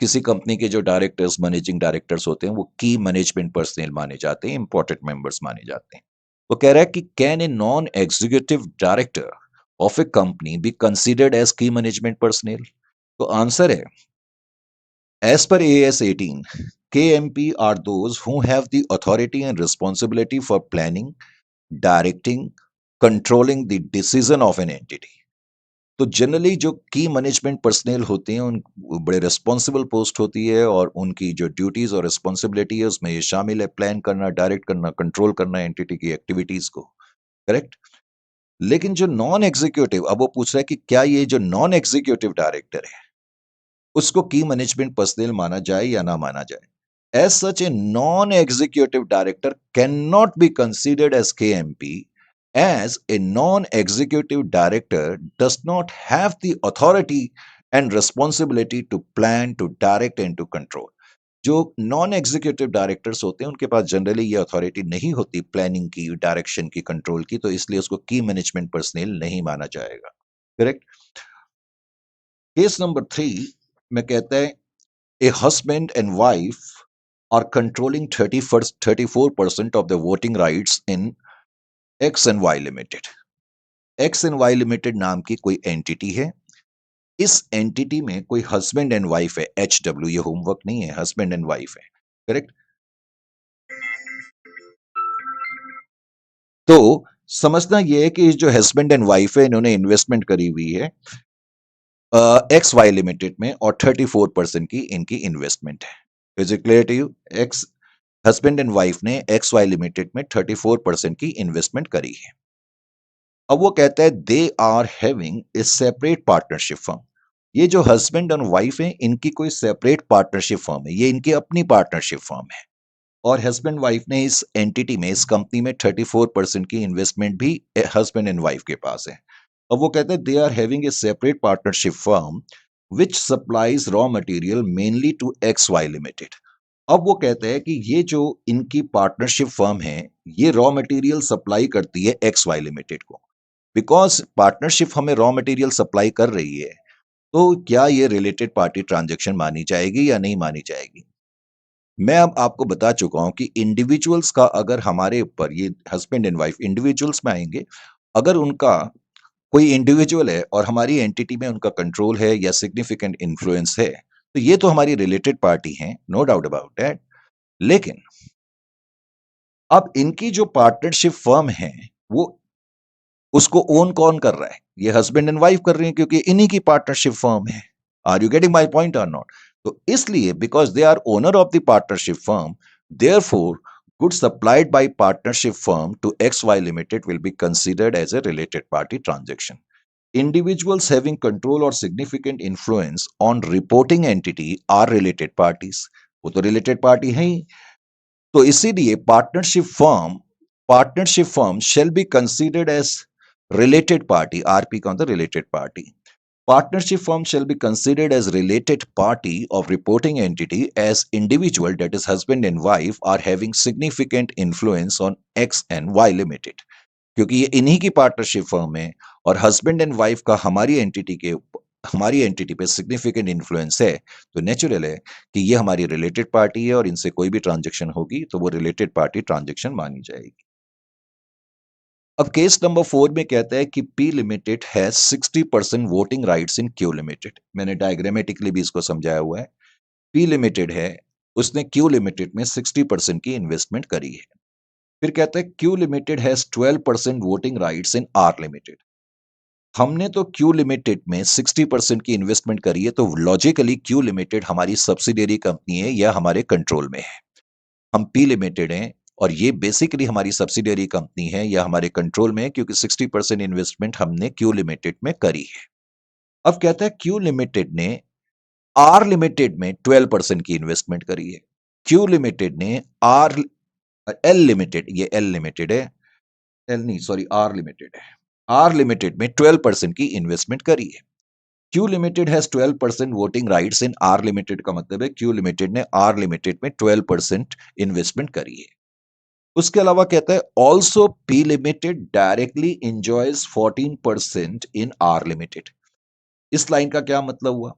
किसी कंपनी के जो डायरेक्टर्स, मैनेजिंग डायरेक्टर्स होते हैं, वो की मैनेजमेंट पर्सनल माने जाते हैं, इंपॉर्टेंट मेंबर्स माने जाते हैं। वो कह रहा है कि can a non executive director of a company be considered as key management personnel? तो आंसर है, as per AS 18, KMP are those who have the authority and responsibility for planning, directing, controlling the decision of an entity. तो generally जो की management personal होते हैं उन वो बड़े रिस्पॉन्सिबल पोस्ट होती है और उनकी जो ड्यूटीज और रिस्पॉन्सिबिलिटी है उसमें ये शामिल है प्लान करना, डायरेक्ट करना, कंट्रोल करना एंटिटी की एक्टिविटीज को। करेक्ट। लेकिन जो नॉन एग्जीक्यूटिव, अब वो पूछ रहा है कि क्या ये जो नॉन एग्जीक्यूटिव डायरेक्टर है उसको की मैनेजमेंट पर्सनल माना जाए या ना माना जाए? As such, a non-executive director cannot be considered as KMP, as a non-executive director does not have the authority and responsibility to plan, to direct and to control. जो नॉन एग्जीक्यूटिव डायरेक्टर्स होते हैं उनके पास generally ये authority नहीं होती planning की, direction की, control की, तो इसलिए उसको की मैनेजमेंट पर्सनल नहीं माना जाएगा। करेक्ट। केस नंबर 3 में कहता है, a husband and wife are controlling 34% of the voting rights in X and Y Limited. X and Y Limited नाम की कोई एंटिटी है। इस एंटिटी में कोई हस्बैंड एंड वाइफ है, HW, ये होमवर्क नहीं है, हस्बैंड एंड वाइफ है। करेक्ट। तो समझना यह है कि जो हस्बैंड एंड वाइफ है इन्होंने इन्वेस्टमेंट करी हुई है एक्स वाई लिमिटेड में और 34% की इनकी इन्वेस्टमेंट है। Is it clear to you? X husband and wife ने एक्स वाई लिमिटेड में 34% की इन्वेस्टमेंट करी है। अब वो कहता है they are having a separate partnership firm. ये जो हस्बैंड एंड वाइफ है इनकी कोई सेपरेट पार्टनरशिप फर्म है, ये इनकी अपनी पार्टनरशिप फर्म है और हस्बैंड वाइफ ने इस एंटिटी में, इस कंपनी में 34% की इन्वेस्टमेंट भी हस्बैंड एंड वाइफ के पास है। अब वो कहते हैं they are having a separate partnership firm which supplies raw material mainly to X Y limited. अब वो कहते हैं कि ये जो इनकी पार्टनरशिप फर्म है ये रॉ मटेरियल सप्लाई करती है एक्स वाई लिमिटेड को। बिकॉज पार्टनरशिप हमें रॉ मटेरियल सप्लाई कर रही है तो क्या ये रिलेटेड पार्टी ट्रांजैक्शन मानी जाएगी या नहीं मानी जाएगी? मैं अब आपको बता चुका हूं कि इंडिविजुअल्स का अगर हमारे ऊपर, ये हस्बैंड एंड वाइफ इंडिविजुअल्स में आएंगे, अगर उनका कोई इंडिविजुअल है और हमारी एंटिटी में उनका कंट्रोल है या सिग्निफिकेंट इन्फ्लुएंस है तो ये तो हमारी रिलेटेड पार्टी है, नो डाउट अबाउट दैट। लेकिन अब इनकी जो पार्टनरशिप फर्म है वो, उसको ओन कौन कर रहा है? ये हस्बैंड एंड वाइफ कर रहे हैं क्योंकि इन्हीं की पार्टनरशिप फर्म है। Are you getting my point और नॉट? तो इसलिए because they are owner of the partnership firm, therefore goods supplied by partnership firm to XY Limited will be considered as a related party transaction. Individuals having control or significant influence on reporting entity are related parties. वो तो related party है ही। तो इसीलिए partnership firm shall be considered as related party. RP का मतलब related party. Partnership firm shall be considered as related party of reporting entity as individual, that is husband and wife, are having significant influence on X and Y Limited. क्योंकि ये इन्हीं की partnership firm है और husband and wife का हमारी entity पे significant influence है, तो नेचुरल है कि ये हमारी रिलेटेड पार्टी है और इनसे कोई भी ट्रांजेक्शन होगी तो वो रिलेटेड पार्टी ट्रांजेक्शन मानी जाएगी। अब केस नंबर 4 में कहता है कि P limited has 60% voting rights in Q limited. मैंने डायग्रामेटिकली भी इसको समझाया हुआ है। पी लिमिटेड है, उसने क्यू लिमिटेड में 60% की इन्वेस्टमेंट करी है। फिर कहता है Q limited has 12% voting rights in are limited. हमने तो क्यू लिमिटेड में 60% की इन्वेस्टमेंट करी है तो लॉजिकली क्यू लिमिटेड हमारी सब्सिडियरी कंपनी है या हमारे कंट्रोल में है। हम पी लिमिटेड हैं और ये बेसिकली हमारी सब्सिडियरी कंपनी है या हमारे कंट्रोल में है क्योंकि 60% इन्वेस्टमेंट हमने क्यू लिमिटेड में करी है। अब कहता है क्यू लिमिटेड ने आर लिमिटेड में 12% की इन्वेस्टमेंट करी है। क्यू लिमिटेड ने एल लिमिटेड, ये एल लिमिटेड है, एल नहीं सॉरी आर लिमिटेड है, आर लिमिटेड में 12% की इन्वेस्टमेंट करी है। Q limited has 12% voting rights in are limited का मतलब है क्यू लिमिटेड ने आर लिमिटेड में 12% इन्वेस्टमेंट करी है। उसके अलावा कहता है also P limited directly enjoys 14% in are limited. इस लाइन का क्या मतलब हुआ?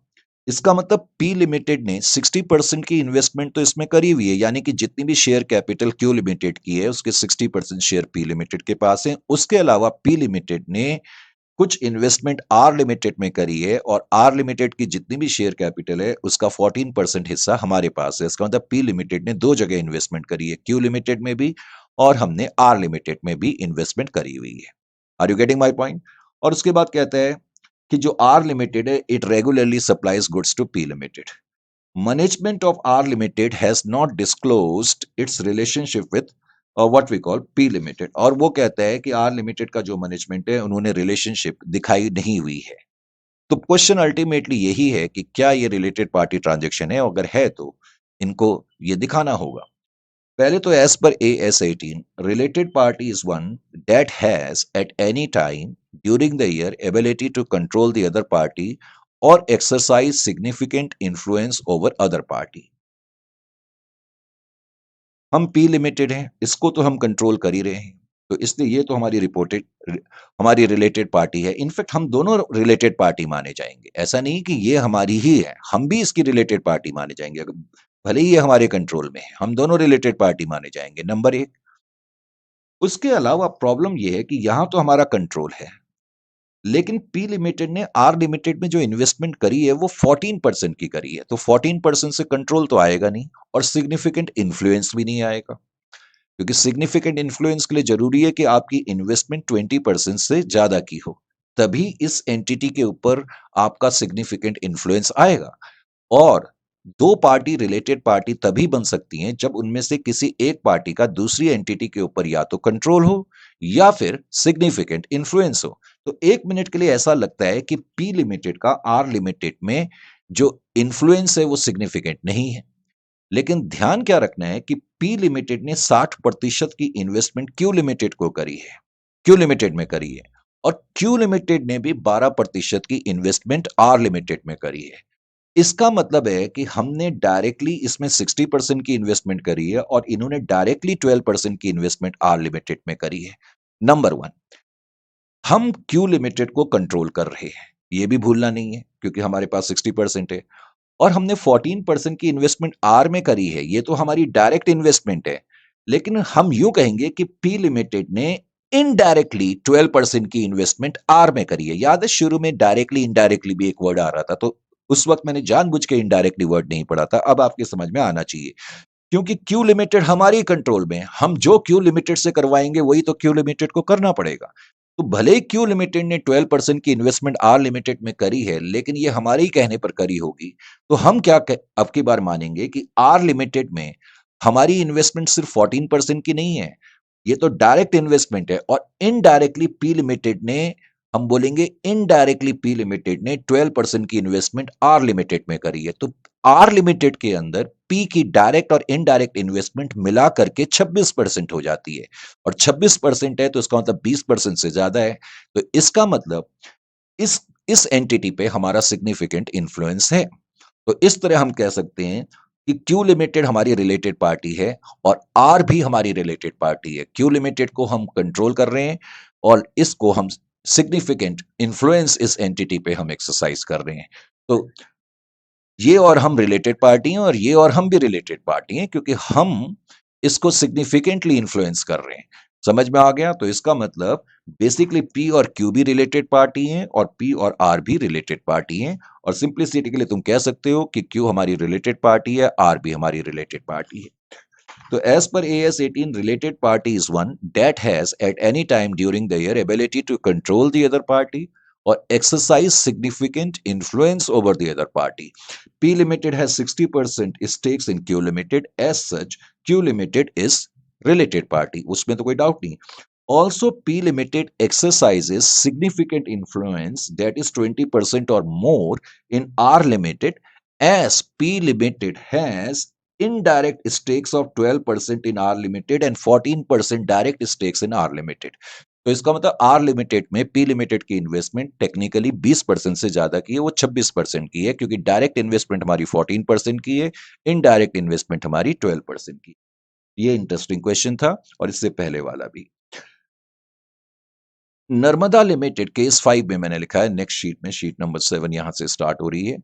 इसका मतलब पी लिमिटेड ने 60% की इन्वेस्टमेंट तो इसमें करी हुई है, यानी कि जितनी भी शेयर कैपिटल क्यू लिमिटेड की है उसके 60% शेयर पी लिमिटेड के पास है। उसके अलावा पी लिमिटेड ने कुछ इन्वेस्टमेंट आर लिमिटेड में करी है और आर लिमिटेड की जितनी भी शेयर कैपिटल है उसका 14% हिस्सा हमारे पास है। इसका मतलब पी लिमिटेड ने दो जगह इन्वेस्टमेंट करी है, क्यू लिमिटेड में भी और हमने आर लिमिटेड में भी इन्वेस्टमेंट करी हुई है। Are you getting my point? और उसके बाद कहता है कि जो आर लिमिटेड है it regularly supplies goods to P limited. Management of R limited has not disclosed its relationship with what we call P limited. और वो कहता है कि आर लिमिटेड का जो मैनेजमेंट है उन्होंने रिलेशनशिप दिखाई नहीं हुई है। तो क्वेश्चन अल्टीमेटली यही है कि क्या ये रिलेटेड पार्टी ट्रांजेक्शन है, अगर है तो इनको ये दिखाना होगा। पहले तो as per AS18 related party is one that has at any time during the year ability to control the other party or exercise significant influence over other party। हम पी लिमिटेड हैं, इसको तो हम कंट्रोल कर ही रहे हैं, तो इसलिए ये तो हमारी रिलेटेड पार्टी है। इनफैक्ट हम दोनों रिलेटेड पार्टी माने जाएंगे, ऐसा नहीं कि ये हमारी ही है, हम भी इसकी रिलेटेड पार्टी माने जाएंगे। भले ही ये हमारे कंट्रोल में है, हम दोनों रिलेटेड पार्टी माने जाएंगे, नंबर एक। उसके अलावा प्रॉब्लम ये है कि यहां तो हमारा कंट्रोल है, लेकिन पी लिमिटेड ने आर लिमिटेड में जो इन्वेस्टमेंट करी है वो 14% की करी है, तो 14% से कंट्रोल तो आएगा नहीं और सिग्निफिकेंट इन्फ्लुएंस भी नहीं आएगा, क्योंकि सिग्निफिकेंट इन्फ्लुएंस के लिए जरूरी है कि आपकी इन्वेस्टमेंट 20% से ज्यादा की हो, तभी इस एंटिटी के ऊपर आपका सिग्निफिकेंट इन्फ्लुएंस आएगा। और दो पार्टी रिलेटेड पार्टी तभी बन सकती हैं जब उनमें से किसी एक पार्टी का दूसरी एंटिटी के ऊपर या तो कंट्रोल हो या फिर सिग्निफिकेंट इन्फ्लुएंस हो। तो एक मिनट के लिए ऐसा लगता है कि पी लिमिटेड का आर लिमिटेड में जो इन्फ्लुएंस है वो सिग्निफिकेंट नहीं है, लेकिन ध्यान क्या रखना है कि पी लिमिटेड ने 60% की इन्वेस्टमेंट क्यू लिमिटेड को करी है, क्यू लिमिटेड में करी है, और क्यू लिमिटेड ने भी 12% की इन्वेस्टमेंट आर लिमिटेड में करी है। इसका मतलब है कि हमने डायरेक्टली इसमें 60% की इन्वेस्टमेंट करी है और इन्होंने डायरेक्टली 12% की इन्वेस्टमेंट आर लिमिटेड में करी है। नंबर वन, हम क्यू लिमिटेड को कंट्रोल कर रहे हैं, ये भी भूलना नहीं है, क्योंकि हमारे पास 60% है। और हमने 14% की इन्वेस्टमेंट आर में करी है, ये तो हमारी डायरेक्ट इन्वेस्टमेंट है। लेकिन हम यूं कहेंगे कि पी लिमिटेड ने इनडायरेक्टली 12% की इन्वेस्टमेंट आर में करी है। याद है शुरू में डायरेक्टली इनडायरेक्टली भी एक वर्ड आ रहा था, तो उस वक्त मैंने जानबूझ के इनडायरेक्टली वर्ड नहीं पढ़ा था, अब आपके समझ में आना चाहिए। क्योंकि क्यू लिमिटेड हमारी कंट्रोल में है, हम जो क्यू लिमिटेड से करवाएंगे वही तो क्यू लिमिटेड को करना पड़ेगा। तो भले ही क्यू लिमिटेड ने 12% की इन्वेस्टमेंट आर लिमिटेड में करी है, लेकिन ये हमारे ही कहने पर करी होगी। तो हम अब की बार मानेंगे कि आर लिमिटेड में हमारी इन्वेस्टमेंट सिर्फ 14% की नहीं है, ये तो डायरेक्ट इन्वेस्टमेंट है। और इनडायरेक्टली पी लिमिटेड ने, हम बोलेंगे इनडायरेक्टली पी लिमिटेड ने 12% की इन्वेस्टमेंट आर लिमिटेड में करी है। तो आर लिमिटेड के अंदर पी की डायरेक्ट और इनडायरेक्ट इन्वेस्टमेंट मिला करके 26% हो जाती है, और 26% है तो इसका मतलब 20% से ज्यादा है। तो इसका मतलब इस इस एंटिटी पे हमारा सिग्निफिकेंट इन्फ्लुएंस है। तो इस तरह हम कह सकते हैं कि क्यू लिमिटेड हमारी रिलेटेड पार्टी है और आर भी हमारी रिलेटेड पार्टी है। क्यू लिमिटेड को हम कंट्रोल कर रहे हैं और इसको हम सिग्निफिकेंट इन्फ्लुएंस इस एंटिटी पे हम एक्सरसाइज कर रहे हैं। तो ये और हम रिलेटेड पार्टी हैं और ये और हम भी रिलेटेड पार्टी हैं, क्योंकि हम इसको सिग्निफिकेंटली इन्फ्लुएंस कर रहे हैं। समझ में आ गया? तो इसका मतलब बेसिकली पी और क्यू भी रिलेटेड पार्टी हैं और पी और आर भी रिलेटेड पार्टी हैं। और सिंप्लिसिटी के लिए तुम कह सकते हो कि क्यू हमारी रिलेटेड पार्टी है, आर भी हमारी रिलेटेड पार्टी है। तो as per AS18, related party is one that has at any time during the year ability to control the other party or exercise significant influence over the other party. P Limited has 60% stakes in Q Limited. As such, Q Limited is related party. उसमें तो कोई doubt नहीं। Also, P Limited exercises significant influence that is 20% or more in R Limited, as P Limited has indirect stakes of 12% in R Limited and 14% direct stakes in R Limited। तो इसका मतलब are limited में P limited की investment technically 20% से ज्यादा की है, वो 26% की है, क्योंकि डायरेक्ट इन्वेस्टमेंट हमारी 14% की है, इनडायरेक्ट इन्वेस्टमेंट हमारी 12% की। ये इंटरेस्टिंग क्वेश्चन था, और इससे पहले वाला भी। नर्मदा लिमिटेड केस 5 में मैंने लिखा है नेक्स्ट शीट में, शीट नंबर 7 यहां से स्टार्ट हो रही है।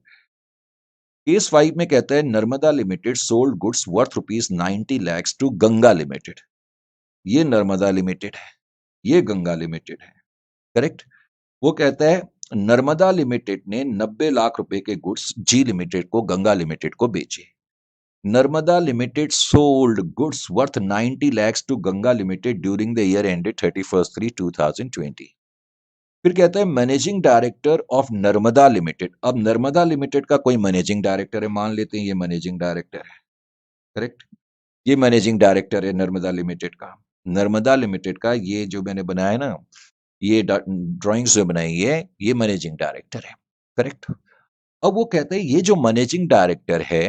केस 5 में कहता है Narmada limited sold goods worth rupees 90 lakhs to Ganga limited. ये नर्मदा लिमिटेड है, ये गंगा लिमिटेड है, करेक्ट। वो कहता है नर्मदा लिमिटेड ने 90 लाख रुपए के गुड्स जी लिमिटेड को, गंगा लिमिटेड को बेचे। Narmada limited sold goods worth 90 lakhs to Ganga limited during the year ended 31/3/2020। फिर कहता है managing director of Narmada limited. अब नर्मदा लिमिटेड का कोई मैनेजिंग डायरेक्टर है, मान लेते हैं ये मैनेजिंग डायरेक्टर है, करेक्ट। ये मैनेजिंग डायरेक्टर है नर्मदा लिमिटेड का। नर्मदा लिमिटेड का ये जो मैंने बनाया ना, ये ड्राइंग्स जो बनाई है, ये मैनेजिंग डायरेक्टर है, करेक्ट। अब वो कहते हैं ये जो मैनेजिंग डायरेक्टर है,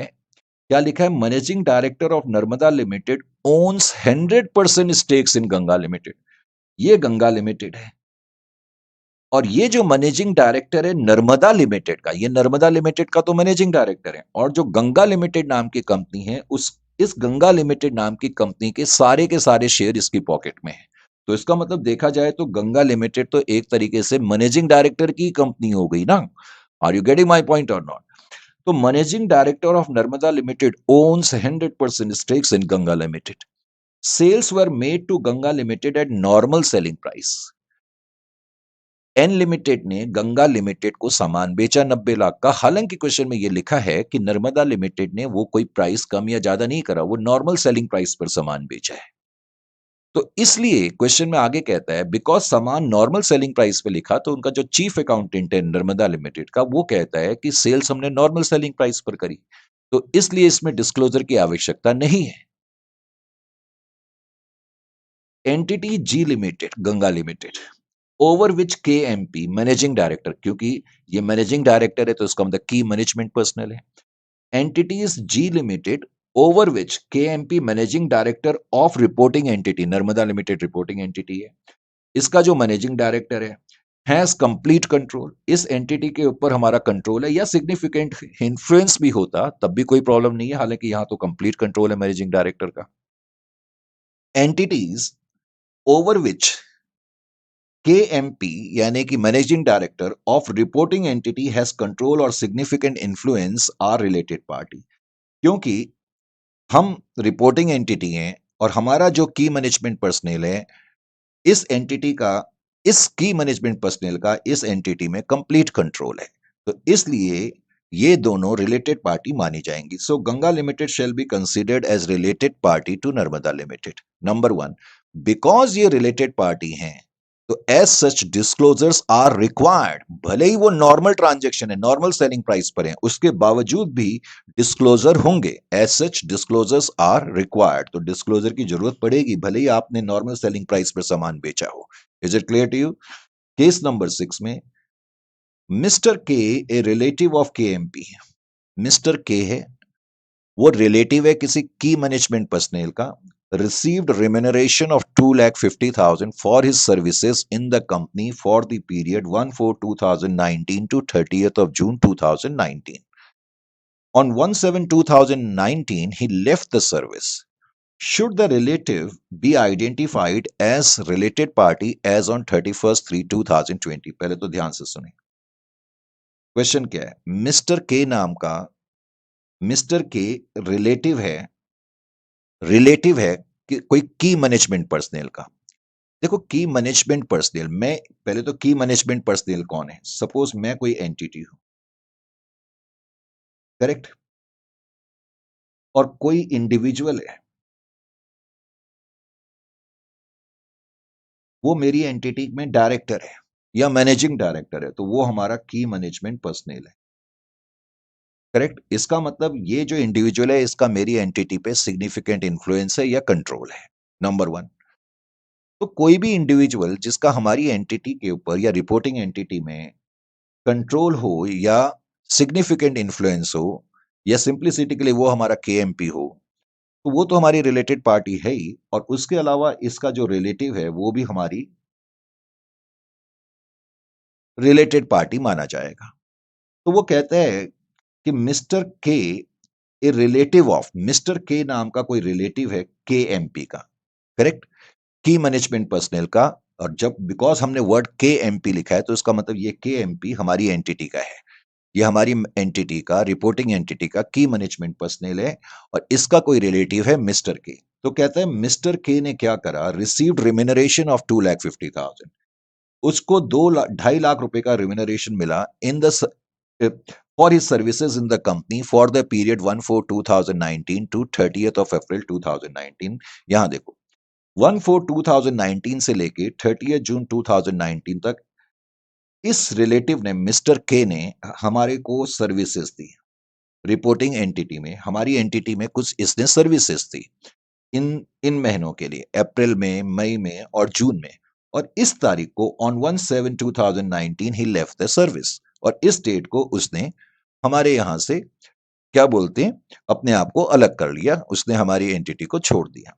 क्या लिखा है, managing director of Narmada limited owns 100% stakes in Ganga limited. ये गंगा लिमिटेड है, और ये जो मैनेजिंग डायरेक्टर है नर्मदा लिमिटेड का, ये नर्मदा लिमिटेड का तो मैनेजिंग डायरेक्टर है, और जो गंगा लिमिटेड नाम की कंपनी है, उस इस गंगा लिमिटेड नाम की कंपनी के सारे शेयर इसकी पॉकेट में है। तो इसका मतलब देखा जाए तो गंगा लिमिटेड तो एक तरीके से मैनेजिंग डायरेक्टर की कंपनी हो गई ना। Are you getting my point और नॉट? तो managing director of Narmada limited owns 100% stakes in Ganga limited. Sales were made to Ganga limited at normal selling price. N limited ने गंगा लिमिटेड को सामान बेचा 90 लाख का। हालांकि क्वेश्चन में यह लिखा है कि नर्मदा लिमिटेड ने वो कोई प्राइस कम या ज्यादा नहीं करा, वो नॉर्मल सेलिंग प्राइस पर सामान बेचा है। तो इसलिए क्वेश्चन में आगे कहता है बिकॉज सामान नॉर्मल सेलिंग प्राइस पे लिखा, तो उनका जो चीफ अकाउंटेंट है नर्मदा लिमिटेड का, वो कहता है कि सेल्स हमने नॉर्मल सेलिंग प्राइस पर करी, तो इसलिए इसमें डिस्क्लोजर की आवश्यकता नहीं है। Entity G limited, Ganga limited, over which K M P managing director, क्योंकि ये मैनेजिंग डायरेक्टर है तो इसका मतलब की मैनेजमेंट पर्सनल है। Entities G limited over which K M P managing director of reporting entity, Narmada limited reporting entity है, इसका जो मैनेजिंग डायरेक्टर है हैज कंप्लीट कंट्रोल, इस एंटिटी के ऊपर हमारा कंट्रोल है, या सिग्निफिकेंट इन्फ्लुएंस भी होता तब भी कोई प्रॉब्लम नहीं है, हालांकि यहां तो कंप्लीट कंट्रोल है मैनेजिंग डायरेक्टर का। एंटिटीज ओवर विच KMP यानी कि managing director of reporting entity has control और significant influence are related party. क्योंकि हम रिपोर्टिंग एंटिटी हैं और हमारा जो की मैनेजमेंट पर्सनल है, इस एंटिटी का, इस की मैनेजमेंट पर्सनल का इस एंटिटी में कंप्लीट कंट्रोल है, तो इसलिए ये दोनों रिलेटेड पार्टी मानी जाएंगी। So Ganga limited shall be considered as related party to Narmada limited. Number 1, because ये रिलेटेड पार्टी हैं, तो as such disclosures are required. भले ही वो नॉर्मल ट्रांजेक्शन है, नॉर्मल सेलिंग प्राइस पर है, उसके बावजूद भी डिस्क्लोजर होंगे। As such disclosures are required, तो डिस्क्लोजर की जरूरत पड़ेगी भले ही आपने नॉर्मल सेलिंग प्राइस पर सामान बेचा हो। Is it clear to you? Case number 6 में mister K a relative of K M P, mister K है, वो रिलेटिव है किसी की मैनेजमेंट पर्सनल का, received remuneration of 2,50,000 for his services in the company for the period 1/4/2019 to 30th of June 2019. On 1/7/2019, he left the service. Should the relative be identified as related party as on 31/3/2020? पहले तो ध्यान से सुने। Question क्या है, mister के नाम का, मिस्टर के रिलेटिव है कि कोई की मैनेजमेंट पर्सनल का। देखो की मैनेजमेंट पर्सनल में, पहले तो की मैनेजमेंट पर्सनल कौन है? सपोज मैं कोई एंटिटी हूं, करेक्ट, और कोई इंडिविजुअल है, वो मेरी एंटिटी में डायरेक्टर है या मैनेजिंग डायरेक्टर है, तो वो हमारा की मैनेजमेंट पर्सनल है, करेक्ट। इसका मतलब ये जो इंडिविजुअल है, इसका मेरी एंटिटी पे सिग्निफिकेंट इन्फ्लुएंस है या कंट्रोल है, नंबर 1। तो कोई भी इंडिविजुअल जिसका हमारी एंटिटी के ऊपर या रिपोर्टिंग एंटिटी में कंट्रोल हो या सिग्निफिकेंट इन्फ्लुएंस हो, या सिंप्लिसिटी के लिए वो हमारा केएमपी हो, तो वो तो हमारी रिलेटेड पार्टी है ही, और उसके अलावा इसका जो रिलेटिव है वो भी हमारी रिलेटेड पार्टी माना जाएगा। तो वो कहते हैं कि mister K a relative of, mister के नाम का कोई रिलेटिव है केएमपी का, करेक्ट, की मैनेजमेंट पर्सनल का। और जब बिकॉज हमने वर्ड केएमपी लिखा है तो इसका मतलब ये केएमपी हमारी एंटिटी का है। ये हमारी एंटिटी का, रिपोर्टिंग एंटिटी का की मैनेजमेंट पर्सनल है और इसका कोई रिलेटिव है मिस्टर के। तो कहता है मिस्टर के ने क्या करा, रिसीव्ड रिम्यूनरेशन ऑफ 2,50,000, उसको 2,50,000 रुपए का रिम्यूनरेशन मिला in the for his services in the company for the period 1/4/2019 to 30th of April 2019। यहां देखो 1/4/2019 से लेके 30th June 2019 तक इस रिलेटिव ने, मिस्टर के ने हमारे को सर्विसेज दी। रिपोर्टिंग एंटिटी में, हमारी एंटिटी में कुछ इसने सर्विसेज दी इन इन महीनों के लिए, अप्रैल में, मई में और जून में। और इस तारीख को on 1/7/2019 he left the service, और इस डेट को उसने हमारे यहां से क्या बोलते हैं, अपने आप को अलग कर लिया, उसने हमारी एंटिटी को छोड़ दिया।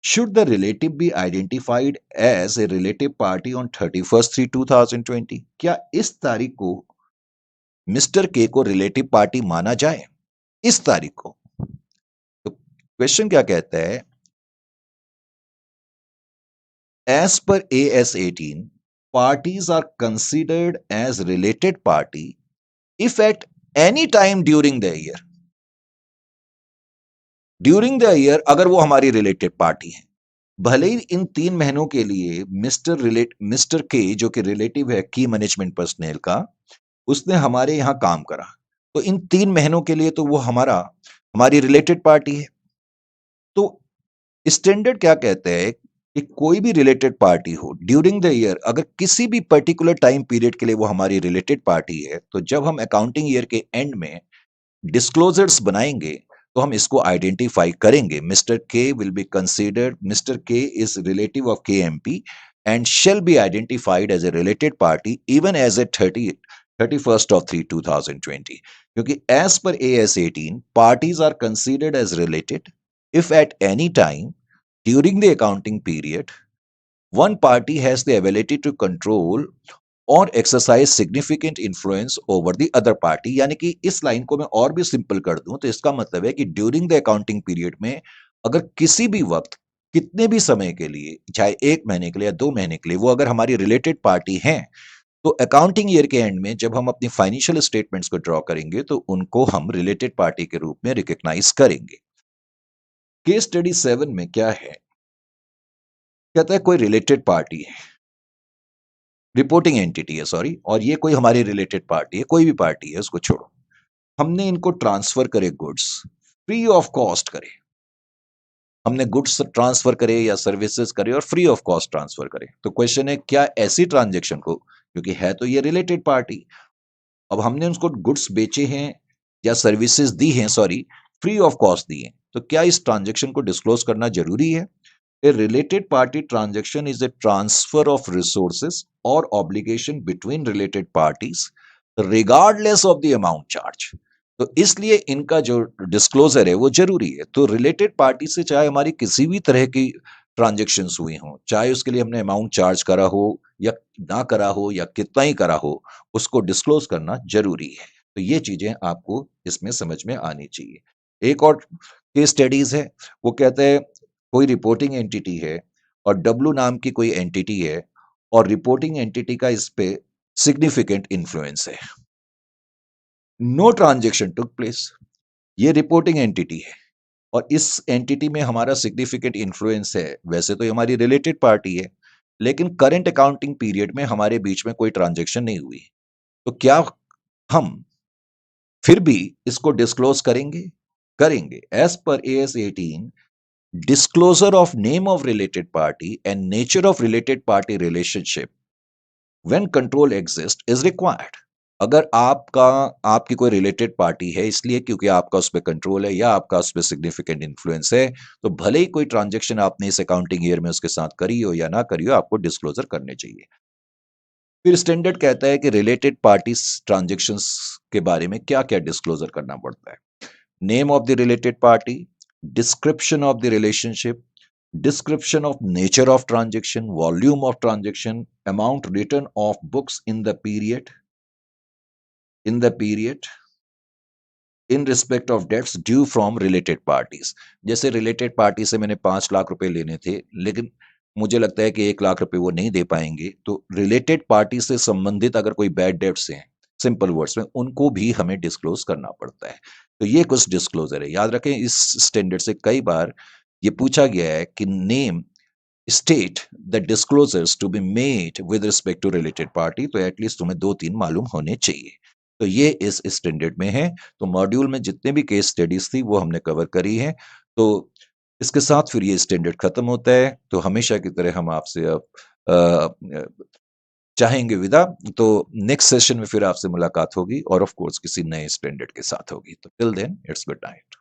Should the relative be identified as a relative party on 31st/3/2020? क्या इस तारीख को मिस्टर के को रिलेटिव पार्टी माना जाए, इस तारीख को? तो क्वेश्चन क्या कहता है, as per AS 18 parties are considered as related party if at any time during the year, अगर वो हमारी रिलेटेड पार्टी है, भले ही इन 3 महीनों के लिए मिस्टर के जो कि रिलेटिव है की मैनेजमेंट पर्सनल का, उसने हमारे यहाँ काम करा, तो इन 3 महीनों के लिए तो वो हमारी रिलेटेड पार्टी है। तो स्टैंडर्ड क्या कहते हैं कि कोई भी रिलेटेड पार्टी हो ड्यूरिंग द ईयर, अगर किसी भी पर्टिकुलर टाइम पीरियड के लिए वो हमारी रिलेटेड पार्टी है, तो जब हम अकाउंटिंग ईयर के एंड में डिस्क्लोजर्स बनाएंगे तो हम इसको आइडेंटिफाई करेंगे। Mister K is relative of KMP and shall be identified as a related party even as a 31st of 3/2020, क्योंकि as per AS 18 parties are considered as related if at any time during the accounting period one party has the ability to control और exercise significant influence over the other party. यानी कि इस line को मैं और भी simple कर दूं तो इसका मतलब है कि ड्यूरिंग द अकाउंटिंग पीरियड में अगर किसी भी वक्त, कितने भी समय के लिए, चाहे 1 महीने के लिए या 2 महीने के लिए, वो अगर हमारी रिलेटेड पार्टी हैं, तो अकाउंटिंग ईयर के एंड में जब हम अपनी फाइनेंशियल स्टेटमेंट्स को ड्रॉ करेंगे तो उनको हम रिलेटेड पार्टी के रूप में रिकॉग्नाइज करेंगे। केस स्टडी 7 में क्या है, कहता है कोई रिलेटेड पार्टी है, रिपोर्टिंग एंटिटी है सॉरी, और ये कोई हमारी रिलेटेड पार्टी है, कोई भी पार्टी है उसको छोड़ो, हमने इनको ट्रांसफर करे गुड्स, फ्री ऑफ कॉस्ट करे, हमने गुड्स ट्रांसफर करे या सर्विसेज करे और फ्री ऑफ कॉस्ट ट्रांसफर करे। तो क्वेश्चन है क्या ऐसी ट्रांजेक्शन को, क्योंकि है तो ये रिलेटेड पार्टी, अब हमने उसको गुड्स बेचे हैं या सर्विसेज दी हैं, सॉरी फ्री ऑफ कॉस्ट दी है, तो क्या इस ट्रांजेक्शन को डिस्क्लोज करना जरूरी है? A related party transaction is a transfer of resources or obligation between related parties regardless of the amount charged। तो इसलिए इनका जो डिस्क्लोजर है वो जरूरी है। तो रिलेटेड पार्टी से चाहे हमारी किसी भी तरह की ट्रांजेक्शन्स हुई हों, चाहे उसके लिए हमने अमाउंट चार्ज करा हो या ना करा हो या कितना ही करा हो, उसको डिस्क्लोज करना जरूरी है। तो ये चीजें आपको इसमें समझ में आनी चाहिए। एक और केस स्टडीज है, वो कहते हैं कोई रिपोर्टिंग एंटिटी है और डब्लू नाम की कोई एंटिटी है और रिपोर्टिंग एंटिटी का इस पे सिग्निफिकेंट इन्फ्लुएंस है, नो ट्रांजेक्शन टुक प्लेस, ये रिपोर्टिंग एंटिटी है और इस एंटिटी में हमारा सिग्निफिकेंट इन्फ्लुएंस है, वैसे तो ये हमारी रिलेटेड पार्टी है, लेकिन करंट अकाउंटिंग पीरियड में हमारे बीच में कोई ट्रांजेक्शन नहीं हुई, तो क्या हम फिर भी इसको डिस्क्लोज करेंगे as per AS 18 disclosure of name of related party and nature of related party relationship when control exists is required। अगर आपकी कोई रिलेटेड पार्टी है इसलिए क्योंकि आपका उस पर कंट्रोल है या आपका उस पर सिग्निफिकेंट इन्फ्लुएंस है, तो भले ही कोई ट्रांजेक्शन आपने इस अकाउंटिंग ईयर में उसके साथ करी हो या ना करी हो, आपको डिस्क्लोजर करने चाहिए। फिर स्टैंडर्ड कहता है कि रिलेटेड पार्टीज ट्रांजेक्शंस के बारे में क्या क्या डिस्क्लोजर करना पड़ता है। Name of the related party, description of the relationship, description of nature of transaction, volume of transaction, amount written off books in the period, in respect of debts due from related parties। जैसे related party से मैंने 5 लाख रुपए लेने थे, लेकिन मुझे लगता है कि 1 लाख रुपए वो नहीं दे पाएंगे, तो related party से संबंधित अगर कोई bad debts हैं, सिंपल वर्ड्स में, उनको भी हमें डिस्क्लोज करना पड़ता है। तो ये कुछ डिस्क्लोजर है। याद रखें, इस स्टैंडर्ड से कई बार ये पूछा गया है कि name state the disclosures to be made with respect to related party, तो एटलीस्ट तुम्हें 2-3 मालूम होने चाहिए। तो ये इस स्टैंडर्ड में है। तो मॉड्यूल में जितने भी केस स्टडीज थी वो हमने कवर करी है। तो इसके साथ फिर ये स्टैंडर्ड खत्म होता है। तो हमेशा की तरह हम आपसे अब चाहेंगे विदा। तो नेक्स्ट सेशन में फिर आपसे मुलाकात होगी और ऑफ कोर्स किसी नए स्टैंडर्ड के साथ होगी। तो till then it's good night.